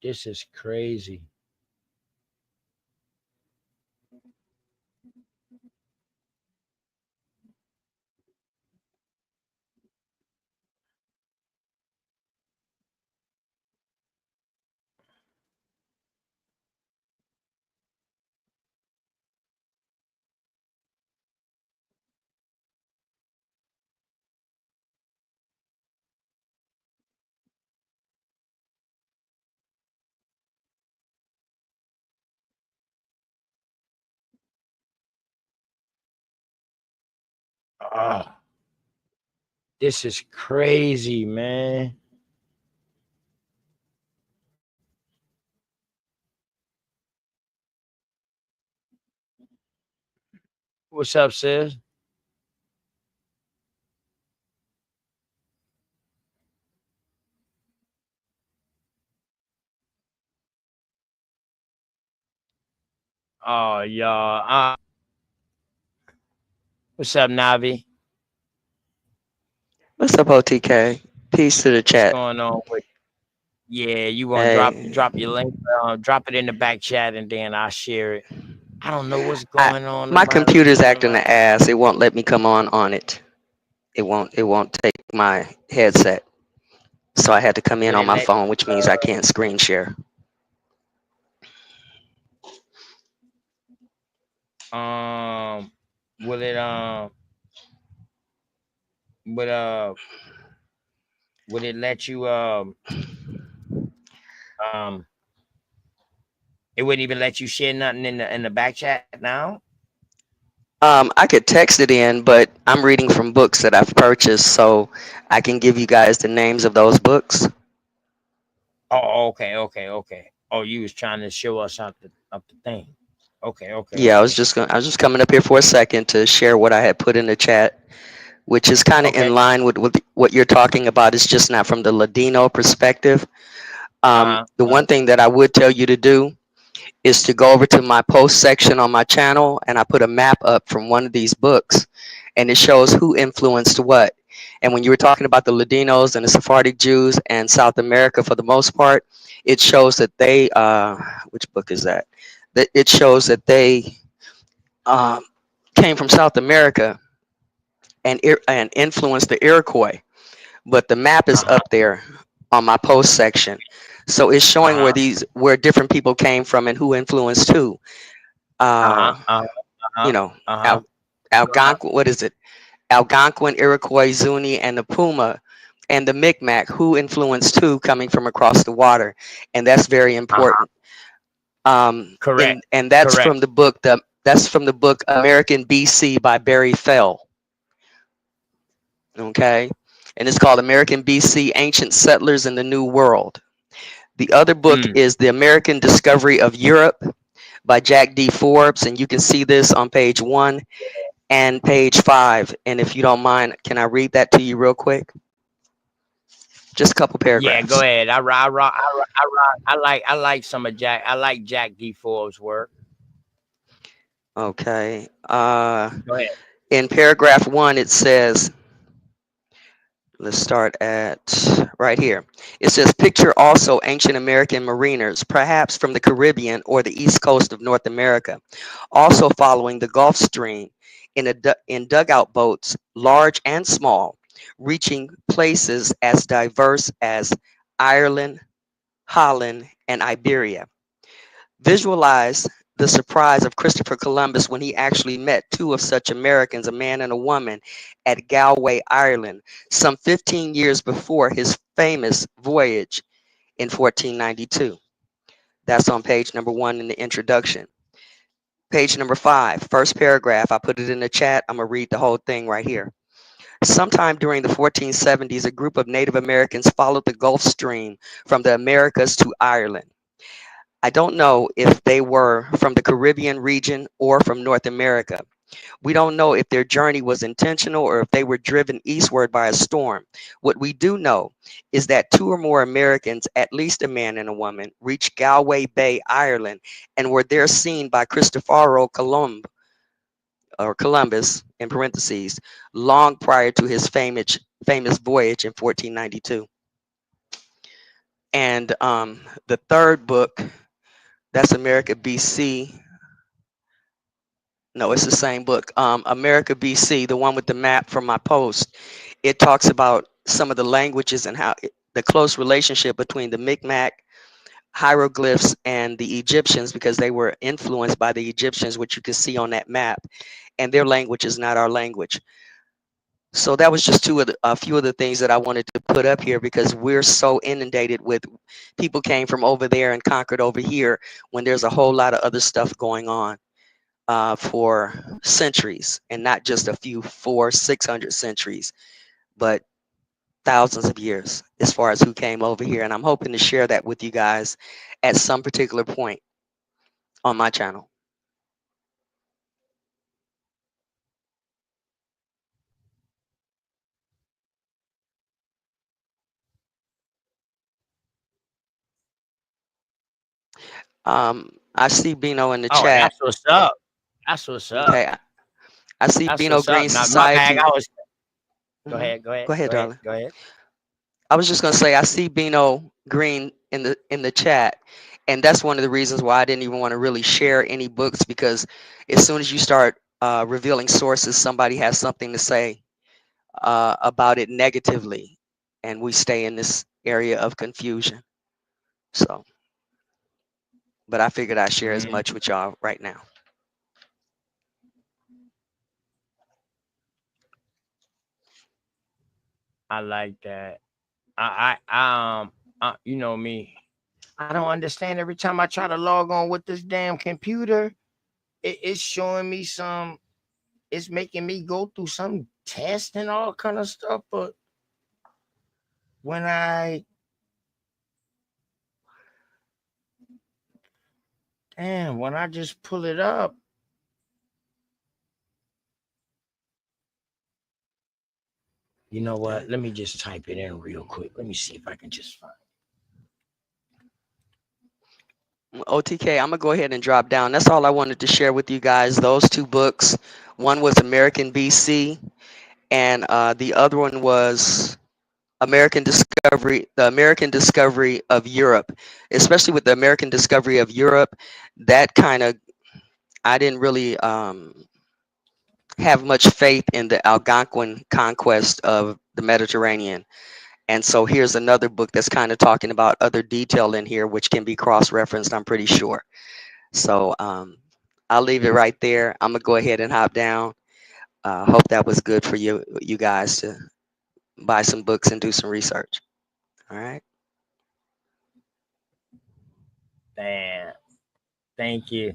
This is crazy. Ah, this is crazy, man. What's up, sis? Oh, y'all. What's up, Navi? What's up, OTK? Peace to the What's chat. going on with? Yeah, you gonna Hey, drop your link, drop it in the back chat, and then I'll share it. I don't know what's I going on in my my computer's in acting my. an ass. It won't let me come on it. It won't take my headset. So I had to come in Would on it my let phone, which means I can't screen share. um will it would would it let you um it wouldn't even let you share nothing in the back chat now? I could text it in, but I'm reading from books that I've purchased, so I can give you guys the names of those books. Oh, okay, okay, okay. Oh, you was trying to show us out the thing. Okay, okay, Yeah, okay. I was just coming up here for a second to share what I had put in the chat, which is kind of Okay. in line with what you're talking about. It's just not from the Ladino perspective. Uh-huh. The one thing that I would tell you to do is to go over to my post section on my channel, and I put a map up from one of these books, and it shows who influenced what. And when you were talking about the Ladinos and the Sephardic Jews and South America, for the most part, it shows that they which book is that? That it shows that they um, came from South America and influenced the Iroquois. But the map is Uh-huh. up there on my post section. So it's showing Uh-huh. where different people came from and who influenced who. Uh-huh. Uh, Uh-huh. you Uh-huh. know, Uh-huh. Al- Uh-huh. Algonquin. What is it? Algonquin, Iroquois, Zuni, and the Puma, and the Micmac, who influenced who coming from across the water, and that's very Uh-huh. important. Correct. And that's Correct. from the book American BC by Barry Fell. Okay, and it's called American BC: Ancient Settlers in the New World. The other book Mm. is The American Discovery of Europe by Jack D. Forbes, and you can see this on page 1 and page 5. And if you don't mind, can I read that to you real quick? Just a couple Yeah, go paragraphs. ahead. I like some of Jack. I like Jack D. Forbes' work. Okay. Go ahead. In paragraph 1, it says, let's start at right here. It says, picture also ancient American mariners, perhaps from the Caribbean or the east coast of North America, also following the Gulf Stream in dugout boats, large and small, reaching places as diverse as Ireland, Holland, and Iberia. Visualize the surprise of Christopher Columbus when he actually met two of such Americans, a man and a woman, at Galway, Ireland, some 15 years before his famous voyage in 1492. That's on page number 1 in the introduction. Page number 5, first paragraph, I put it in the chat. I'm going to read the whole thing right here. Sometime during the 1470s, a group of Native Americans followed the Gulf Stream from the Americas to Ireland. I don't know if they were from the Caribbean region or from North America. We don't know if their journey was intentional or if they were driven eastward by a storm. What we do know is that two or more Americans, at least a man and a woman, reached Galway Bay, Ireland, and were there seen by Cristoforo Columb, or Columbus in parentheses, long prior to his famous voyage in 1492. And the third book, that's America BC. No, it's the same book. America BC, the one with the map from my post. It talks about some of the languages and the close relationship between the Micmac hieroglyphs and the Egyptians, because they were influenced by the Egyptians, which you can see on that map, and their language is not our language. So that was just a few of the things that I wanted to put up here, because we're so inundated with people came from over there and conquered over here when there's a whole lot of other stuff going on for centuries, and not just a few 600 centuries, but thousands of years as far as who came over here. And I'm hoping to share that with you guys at some particular point on my channel. I see Bino in the Oh, chat. that's what's up. That's what's up. Okay, I see That's Bino what's up. Green Now my bag. Society. I was. Go Mhm. ahead. Go ahead. Go ahead, Go ahead. darling. Go ahead. I was just gonna say I see Bino Green in the chat, and that's one of the reasons why I didn't even want to really share any books, because as soon as you start revealing sources, somebody has something to say about it negatively, and we stay in this area of confusion. So, but I figured I'd share as Mm, much with y'all right now. I like that. You know me. I don't understand. Every time I try to log on with this damn computer, it's showing me some. It's making me go through some test and all kind of stuff. But when I when I just pull it up, you know Okay. what? Let me just type it in real quick. Let me see if I can just find. OTK, I'm gonna go ahead and drop down. That's all I wanted to share with you guys. Those two books. One was American BC, and the other one was the American Discovery of Europe. Especially with the American Discovery of Europe, that kind of, I didn't really have much faith in the Algonquin conquest of the Mediterranean. And so here's another book that's kind of talking about other detail in here, which can be cross-referenced, I'm pretty sure. So I'll leave it right there. I'm gonna go ahead and hop down. Hope that was good for you guys to buy some books and do some research. All right. Damn. Thank you.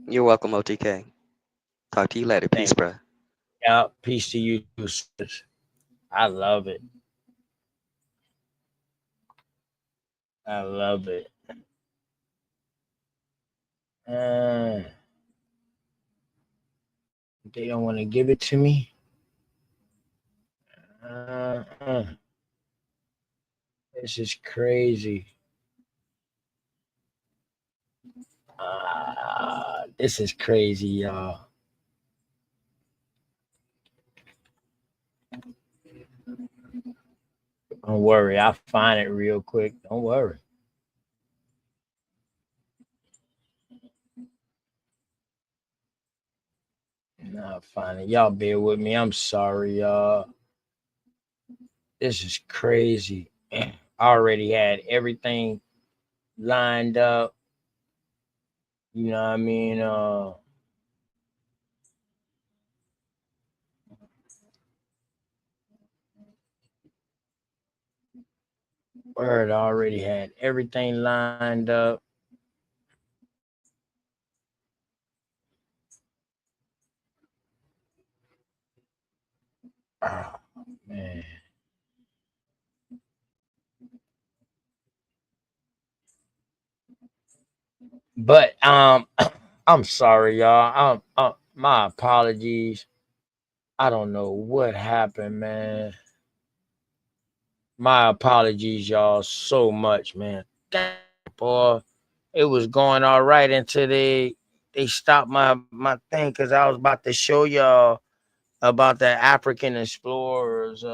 You're welcome, OTK. Talk to you later. Peace, Thank bro. Yeah. Peace to you too, sis. I love it. I love it. Uh, they don't want to give it to me. Uh, uh, this is crazy. This is crazy, y'all. Don't worry, I'll find it real quick. Don't worry. I'll find it. Y'all bear with me. I'm sorry, y'all. This is crazy. I already had everything lined up. You know what I mean? Word already had everything lined up. Oh, man. But I'm sorry, y'all. My apologies. I don't know what happened, man. My apologies, y'all, so much, man. Damn, boy, it was going all right until they stopped my thing because I was about to show y'all about the African explorers.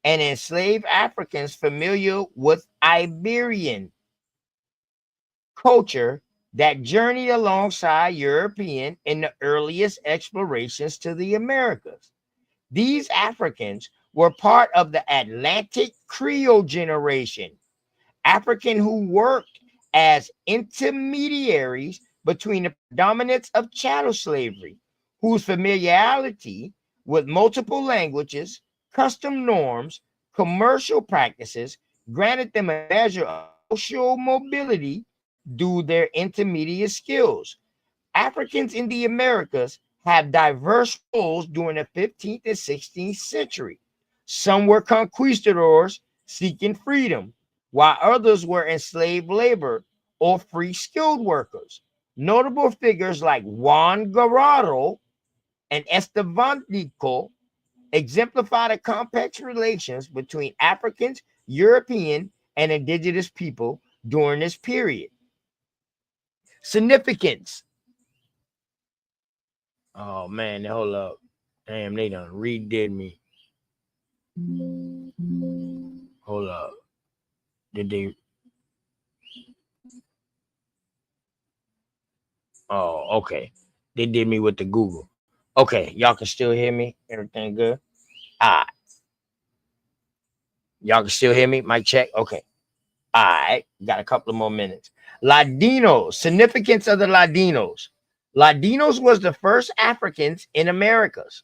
And enslaved Africans familiar with Iberian culture that journeyed alongside European in the earliest explorations to the Americas. These Africans were part of the Atlantic Creole generation, African who worked as intermediaries between the predominance of chattel slavery, whose familiarity with multiple languages, custom norms, commercial practices granted them a measure of social mobility due their intermediate skills. Africans in the Americas have diverse roles during the 15th and 16th century. Some were conquistadors seeking freedom, while others were enslaved labor or free skilled workers. Notable figures like Juan Garrado and Estevanico exemplify the complex relations between Africans, European, and indigenous people during this period. Significance. Oh man, hold up. Damn, they done redid me. Hold up. Did they? Oh, okay. They did me with the Google. Okay, y'all can still hear me. Everything good? All right. Y'all can still hear me. Mic check. Okay. All right. Got a couple of more minutes. Ladinos. Significance of the Ladinos. Ladinos was the first Africans in Americas.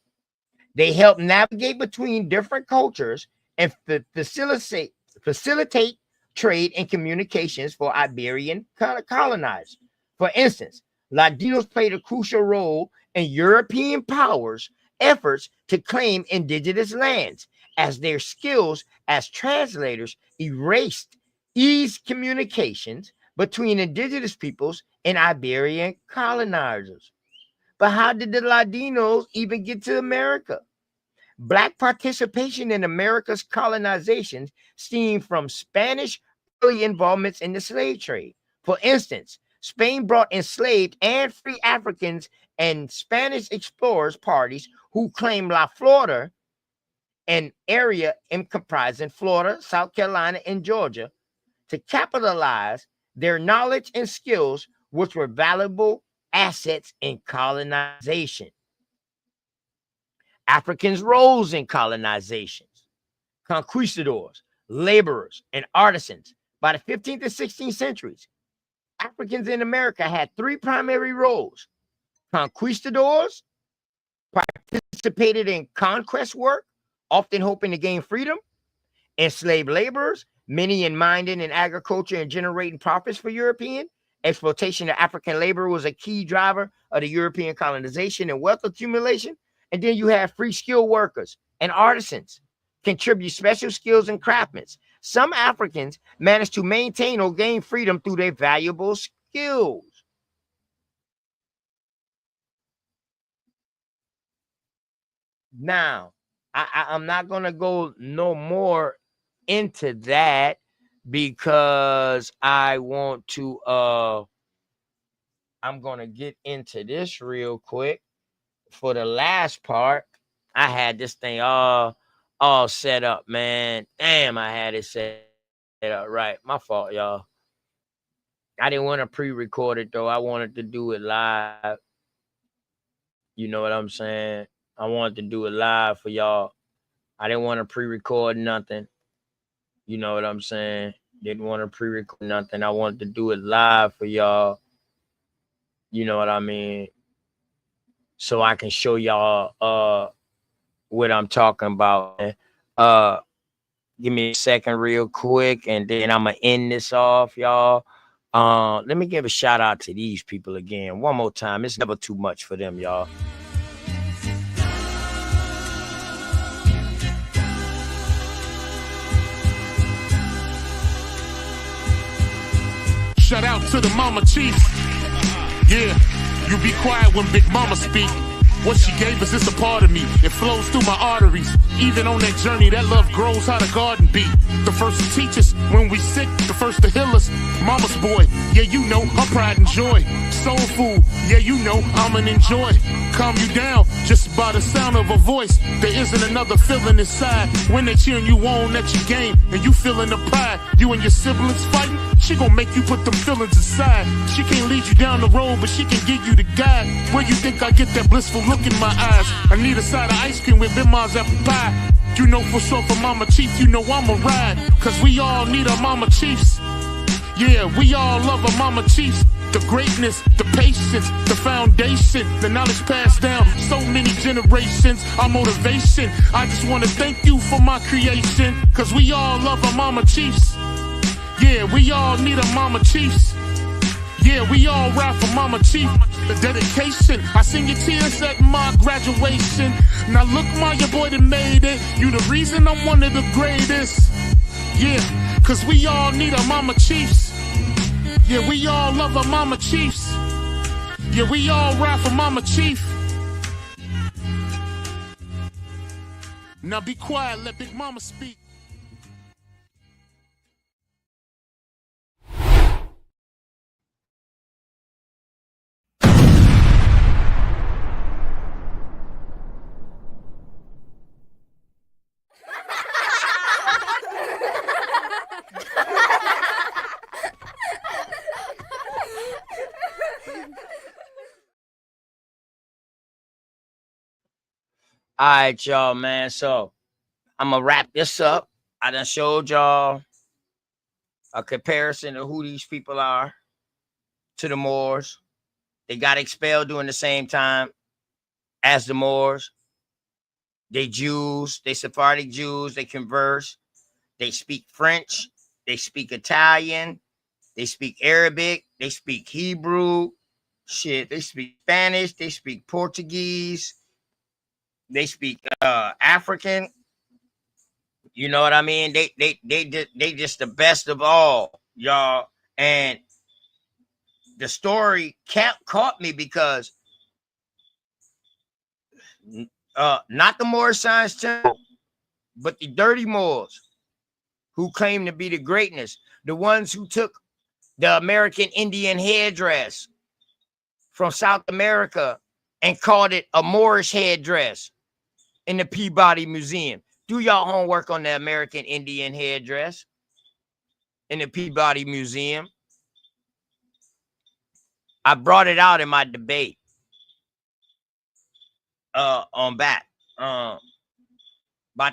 They help navigate between different cultures and facilitate trade and communications for Iberian colonizers. For instance, Ladinos played a crucial role in European powers' efforts to claim indigenous lands, as their skills as translators erased ease communications between indigenous peoples and Iberian colonizers. But how did the Ladinos even get to America? Black participation in America's colonization stemmed from Spanish early involvements in the slave trade. For instance, Spain brought enslaved and free Africans and Spanish explorers parties who claimed La Florida, an area comprising Florida, South Carolina, and Georgia, to capitalize their knowledge and skills, which were valuable assets in colonization. Africans rose in colonizations, conquistadors, laborers, and artisans. By the 15th and 16th centuries, Africans in America had three primary roles. Conquistadors participated in conquest work, often hoping to gain freedom. Enslaved laborers, many in mining and agriculture and generating profits for European. Exploitation of African labor was a key driver of the European colonization and wealth accumulation. And then you have free skilled workers and artisans contribute special skills and craftsmen. Some Africans managed to maintain or gain freedom through their valuable skills. Now, I'm not going to go no more into that because I want to I'm going to get into this real quick. For the last part, I had this thing all set up, man. Damn, I had it set up right. My fault, y'all. I didn't want to pre-record it though. I wanted to do it live. You know what I'm saying? I wanted to do it live for y'all. I didn't want to pre-record nothing. You know what I'm saying? Didn't want to pre-record nothing. I wanted to do it live for y'all. You know what I mean? So I can show y'all what I'm talking about. Give me a second real quick, and then I'm gonna end this off, y'all. Let me give a shout out to these people again. One more time. It's never too much for them, y'all. Shout out to the Mama Chief. Yeah, you be quiet when Big Mama speak. What she gave us is a part of me. It flows through my arteries. Even on that journey, that love grows how the garden be. The first to teach us when we sick, the first to heal us. Mama's boy, yeah, you know, her pride and joy. Soul food, yeah, you know, I'm an enjoy. Calm you down just by the sound of her voice. There isn't another feeling inside when they cheering you on at your game and you feeling the pride. You and your siblings fighting, she gon' make you put them feelings aside. She can't lead you down the road, but she can give you the guide. Where you think I get that blissful look in my eyes? I need a side of ice cream with Bim's apple pie. You know for sure for Mama Chief, you know I'ma ride. Cause we all need our Mama Chiefs. Yeah, we all love our Mama Chiefs. The greatness, the patience, the foundation, the knowledge passed down so many generations, our motivation. I just wanna thank you for my creation. Cause we all love our Mama Chiefs. Yeah, we all need our Mama Chiefs. Yeah, we all ride for Mama Chief. The dedication, I seen your tears at my graduation. Now look, ma, your boy done made it. You the reason I'm one of the greatest. Yeah, cause we all need our Mama Chiefs. Yeah, we all love our Mama Chiefs. Yeah, we all ride for Mama Chief. Now be quiet, let Big Mama speak. All right, y'all, man. So I'm gonna wrap this up. I done showed y'all a comparison of who these people are to the Moors. They got expelled during the same time as the Moors. They Jews, they Sephardic Jews, they converse, they speak French, they speak Italian, they speak Arabic, they speak Hebrew, shit, they speak Spanish, they speak Portuguese. They speak African. You know what I mean? They just the best of all, y'all. And the story caught me because Not the Moor Science Temple, but the dirty Moors who claim to be the greatness, the ones who took the American Indian headdress from South America and called it a Moorish headdress in the Peabody Museum. Do y'all homework on the American Indian headdress in the Peabody Museum. I brought it out in my debate on back about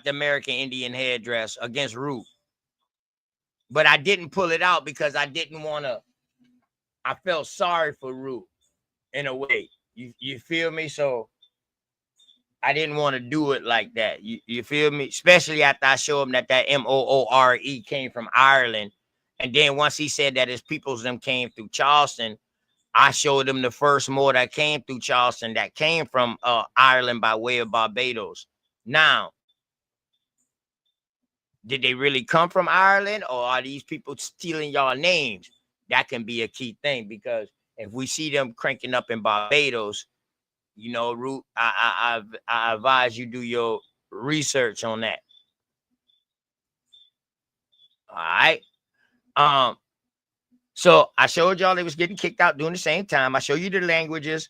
the American Indian headdress against Root. But I didn't pull it out because I didn't want to. I felt sorry for Root in a way. You feel me? So I didn't want to do it like that. You feel me? Especially after I showed him that Moore came from Ireland. And then once he said that his peoples them came through Charleston, I showed him the first Moor that came through Charleston that came from Ireland by way of Barbados. Now, did they really come from Ireland, or are these people stealing y'all names? That can be a key thing, because if we see them cranking up in Barbados, you know, Root, I advise you do your research on that. All right. So I showed y'all they was getting kicked out during the same time. I show you the languages.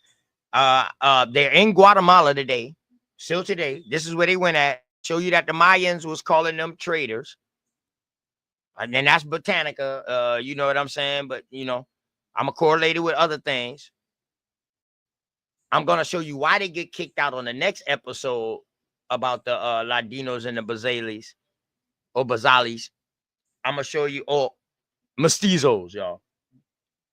They're in Guatemala today, still today. This is where they went at. Show you that the Mayans was calling them traitors. And then that's Botanica. You know what I'm saying? But, you know, I'm going to correlate it with other things. I'm going to show you why they get kicked out on the next episode about the Ladinos and the Bozales or Bozales. I'm going to show you, mestizos, y'all.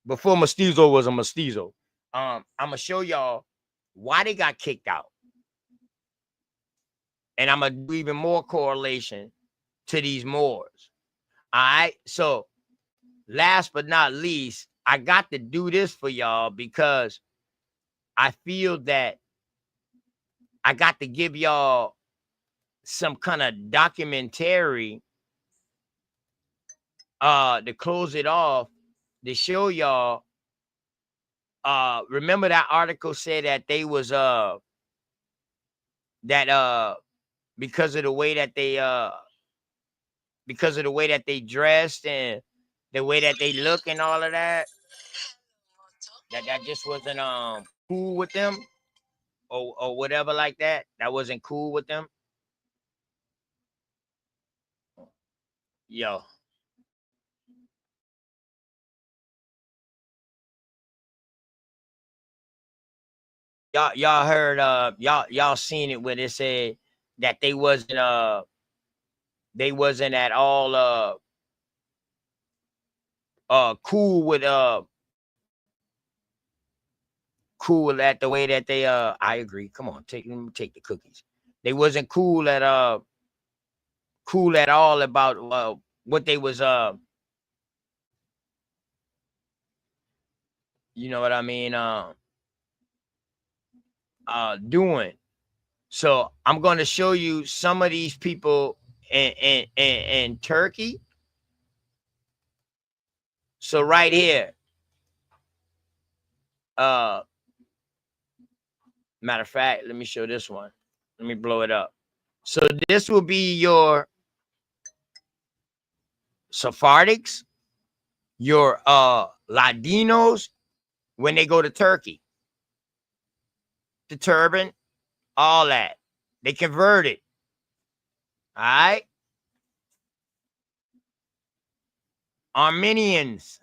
Before mestizo was a mestizo. I'm going to show y'all why they got kicked out. And I'm going to do even more correlation to these Moors. All right. So last but not least, I got to do this for y'all because I feel that I got to give y'all some kind of documentary to close it off, to show y'all. Remember that article said that they was because of the way that they dressed and the way that they look and all of that, that just wasn't cool with them, or whatever like that. That wasn't cool with them. Yo. Y'all heard y'all seen it where they said that they wasn't at all cool with that the way that they I agree. Come on, take the cookies. They wasn't cool at all about what they was you know what I mean, doing. So I'm going to show you some of these people in Turkey. So right here, matter of fact, let me show this one. Let me blow it up. So this will be your Sephardics, your Ladinos when they go to Turkey. The turban, all that. They converted. All right. Armenians.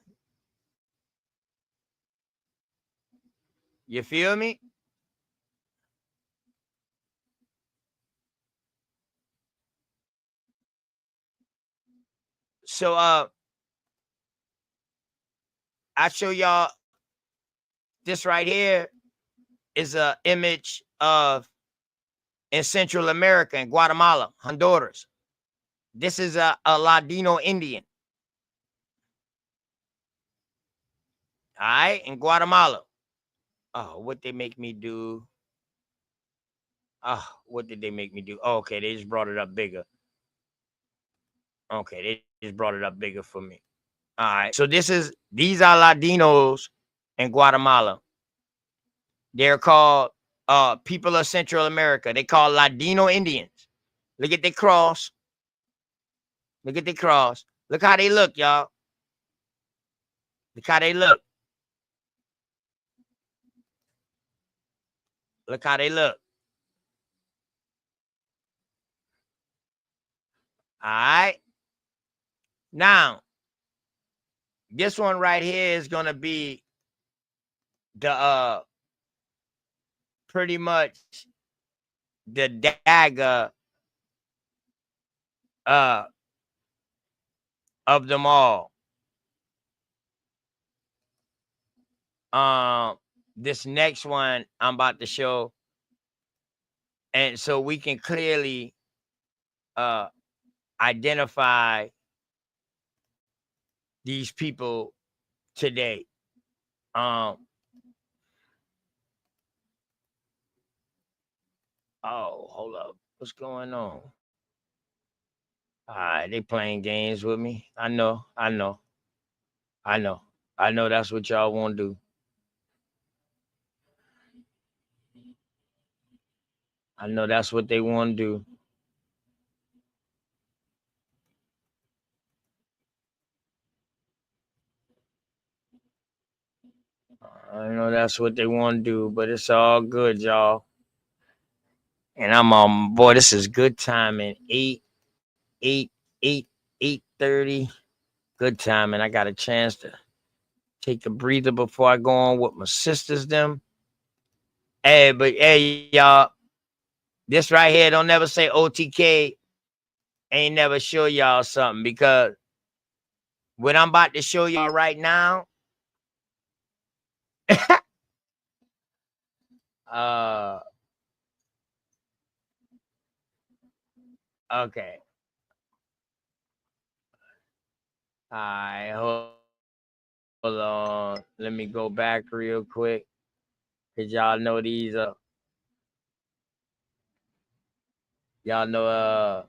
You feel me? So I show y'all this right here is an image of in Central America, in Guatemala, Honduras. This is a Ladino Indian. All right, in Guatemala. Oh, what they make me do? Oh, what did they make me do? Oh, okay, they just brought it up bigger. Okay, they just brought it up bigger for me. All right, so these are Ladinos in Guatemala. They're called people of Central America. They call Ladino Indians. Look at the cross. Look at the cross. Look how they look, y'all. Look how they look. Look how they look. All right. Now, this one right here is gonna be the pretty much the dagger of them all. This next one I'm about to show, and so we can clearly identify these people today. Oh, hold up. What's going on? All right, they playing games with me. I know. I know that's what y'all want to do. I know that's what they want to do. I know that's what they want to do, but it's all good, y'all. And I'm on, boy, this is good timing. 8, 8:30. Good timing. I got a chance to take a breather before I go on with my sisters, them. Hey, but hey, y'all, this right here, don't never say OTK ain't never show y'all something, because what I'm about to show y'all right now, okay. All right, hold on. Let me go back real quick. Cause y'all know these y'all know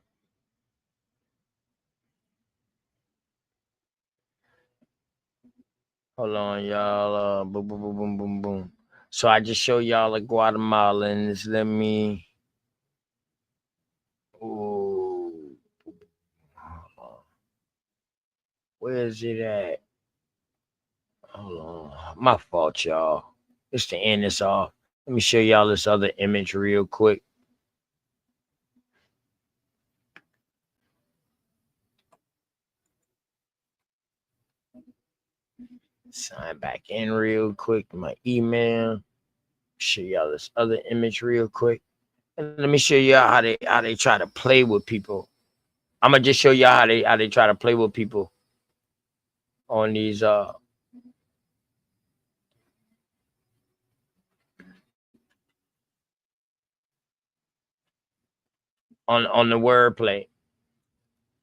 hold on, y'all. Boom, boom, boom, boom, boom, boom. So I just show y'all the Guatemalans. Let me. Ooh. Where is it at? Hold on. My fault, y'all. It's to end this off. Let me show y'all this other image real quick. Sign back in real quick. My email. Show y'all this other image real quick. And let me show y'all how they try to play with people. I'm gonna just show y'all how they try to play with people on these on the wordplay.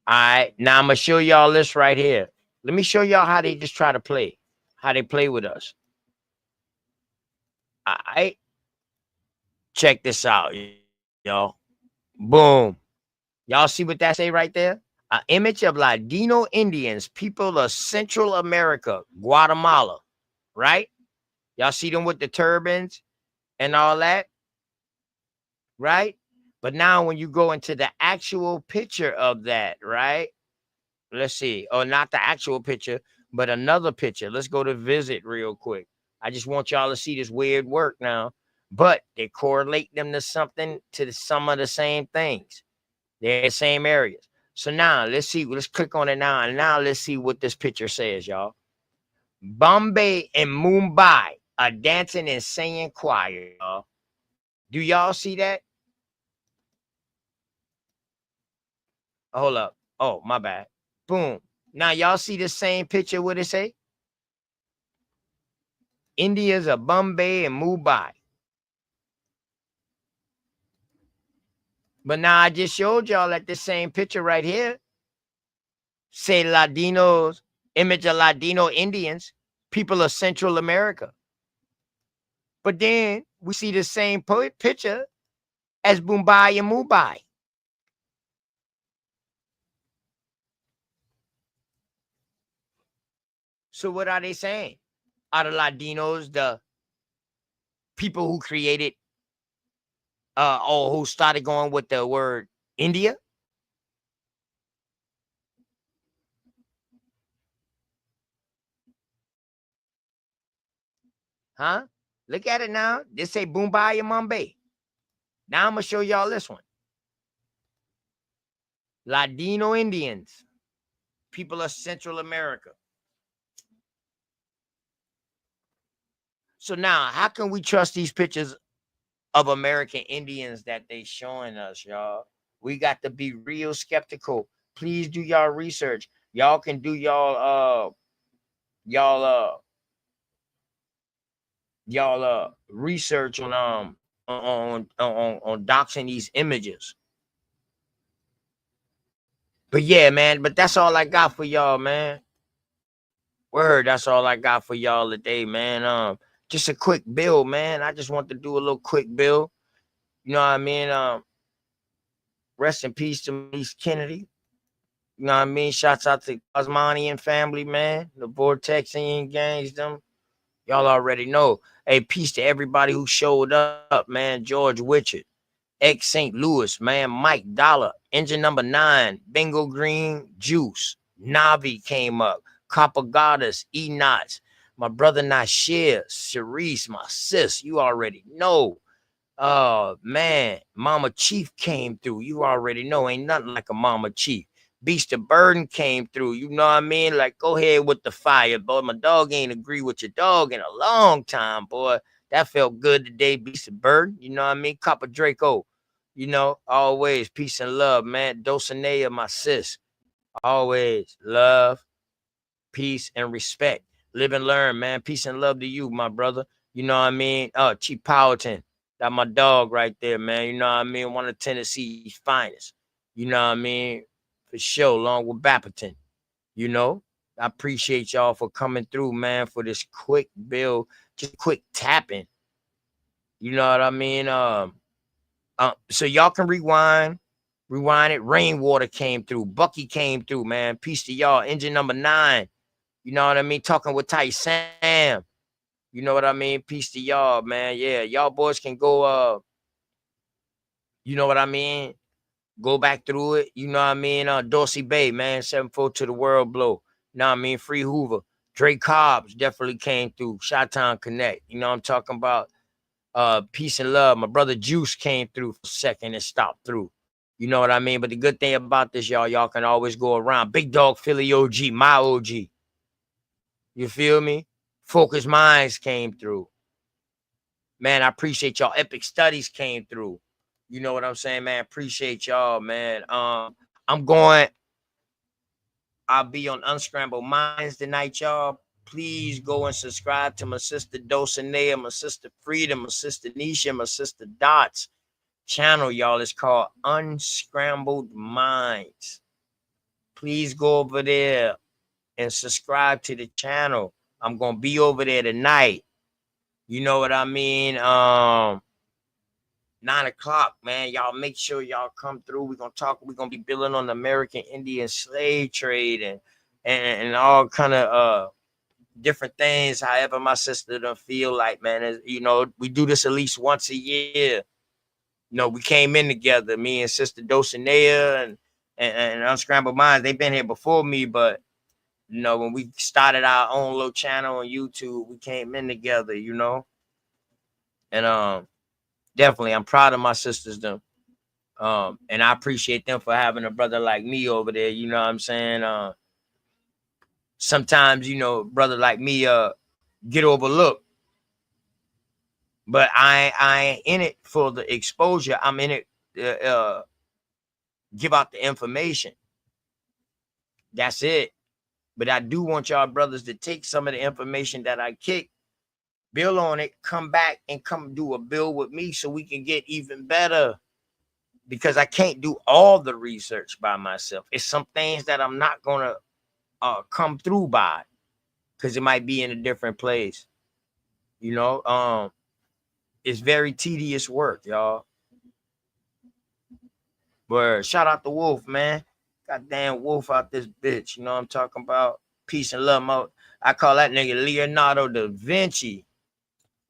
All right, now I'm gonna show y'all this right here. Let me show y'all how they just try to play, how they play with us. All right, check this out, y'all. Boom. Y'all see what that say right there? An image of Ladino Indians, people of Central America, Guatemala, right? Y'all see them with the turbans and all that, right? But now when you go into the actual picture of that, right? Let's see. Oh, not the actual picture, but another picture. Let's go to visit real quick. I just want y'all to see this weird work now. But they correlate them to something, to some of the same things. They're in the same areas. So now let's see. Let's click on it now. And now let's see what this picture says, y'all. Bombay and Mumbai are dancing and singing choir, y'all. Do y'all see that? Hold up. Oh, my bad. Boom. Now y'all see the same picture. What it say? India's a Bombay and Mumbai. But now I just showed y'all that the same picture right here say Ladinos, image of Ladino Indians, people of Central America. But then we see the same picture as Mumbai and Mumbai. So what are they saying? Are the Ladinos the people who created Oh, who started going with the word India? Huh? Look at it now. This say Mumbai and Mumbai. Now I'm gonna show y'all this one. Ladino Indians, people of Central America. So now, how can we trust these pictures of American Indians that they showing us, y'all? We got to be real skeptical. Please do y'all research. Y'all can do y'all research on doxing these images. But yeah, man, but that's all I got for y'all, man. Word, that's all I got for y'all today, man. Just a quick bill, man. I just want to do a little quick bill. You know what I mean? Rest in peace to Maurice Kennedy. You know what I mean? Shouts out to Cosmani and family, man. The Vortexian gangs, them. Y'all already know. Hey, peace to everybody who showed up, man. George Witchard, ex St. Louis, man. Mike Dollar, engine number 9, Bingo Green, Juice. Navi came up. Copper Goddess, E Knots. My brother Nashir, Cerise, my sis. You already know. Oh man, Mama Chief came through. You already know, ain't nothing like a Mama Chief. Beast of Burden came through. You know what I mean? Like, go ahead with the fire, boy. My dog ain't agree with your dog in a long time, boy. That felt good today, Beast of Burden. You know what I mean? Copper Draco. You know, always peace and love, man. Dulcinea, my sis. Always love, peace, and respect. Live and learn, man. Peace and love to you, my brother. You know what I mean? Chief Powelton. That my dog right there, man. You know what I mean? One of Tennessee's finest. You know what I mean? For sure, along with Bapperton. You know? I appreciate y'all for coming through, man, for this quick bill, just quick tapping. You know what I mean? So y'all can rewind it. Rainwater came through. Bucky came through, man. Peace to y'all. Engine number 9. You know what I mean? Talking with Tight Sam. You know what I mean? Peace to y'all, man. Yeah, y'all boys can go, you know what I mean? Go back through it. You know what I mean? Dorsey Bay, man. 7-4 to the world blow. You know what I mean? Free Hoover. Drake Cobbs definitely came through. Chi-Town Connect. You know what I'm talking about? Peace and love. My brother Juice came through for a second and stopped through. You know what I mean? But the good thing about this, y'all can always go around. Big Dog Philly OG, my OG. You feel me? Focus Minds came through. Man, I appreciate y'all. Epic Studies came through. You know what I'm saying, man? Appreciate y'all, man. I'm going. I'll be on Unscrambled Minds tonight, y'all. Please go and subscribe to my sister Dulcinea, my sister Freedom, my sister Nisha, my sister Dots channel, y'all. It's called Unscrambled Minds. Please go over there and subscribe to the channel. I'm gonna be over there tonight. You know what I mean? 9 o'clock, man. Y'all make sure y'all come through. We're gonna talk. We're gonna be building on the American Indian slave trade and all kind of different things. However, my sister don't feel like, man. You know, we do this at least once a year. You know, we came in together, me and Sister Dulcinea and Unscrambled Minds. They've been here before me, but you know, when we started our own little channel on YouTube, we came in together. You know, and definitely, I'm proud of my sisters, them. And I appreciate them for having a brother like me over there. You know what I'm saying? Sometimes, you know, brother like me get overlooked. But I ain't in it for the exposure. I'm in it give out the information. That's it. But I do want y'all brothers to take some of the information that I kick, build on it, come back and come do a build with me so we can get even better. Because I can't do all the research by myself. It's some things that I'm not gonna come through by because it might be in a different place. You know, it's very tedious work, y'all. But shout out to Wolf, man. Goddamn Wolf out this bitch. You know what I'm talking about? Peace and love. I call that nigga Leonardo da Vinci.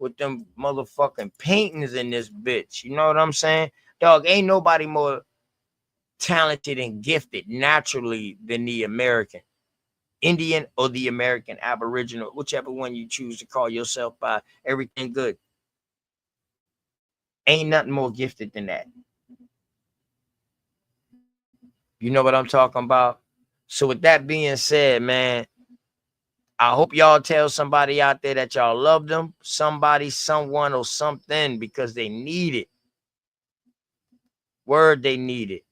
with them motherfucking paintings in this bitch. You know what I'm saying? Dog, ain't nobody more talented and gifted naturally than the American Indian or the American Aboriginal, whichever one you choose to call yourself by. Everything good. Ain't nothing more gifted than that. You know what I'm talking about? So with that being said, man, I hope y'all tell somebody out there that y'all love them, somebody, someone, or something, because they need it. Word, they need it.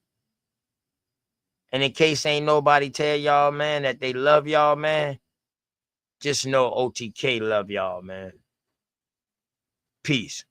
And in case ain't nobody tell y'all, man, that they love y'all, man, just know OTK love y'all, man. Peace.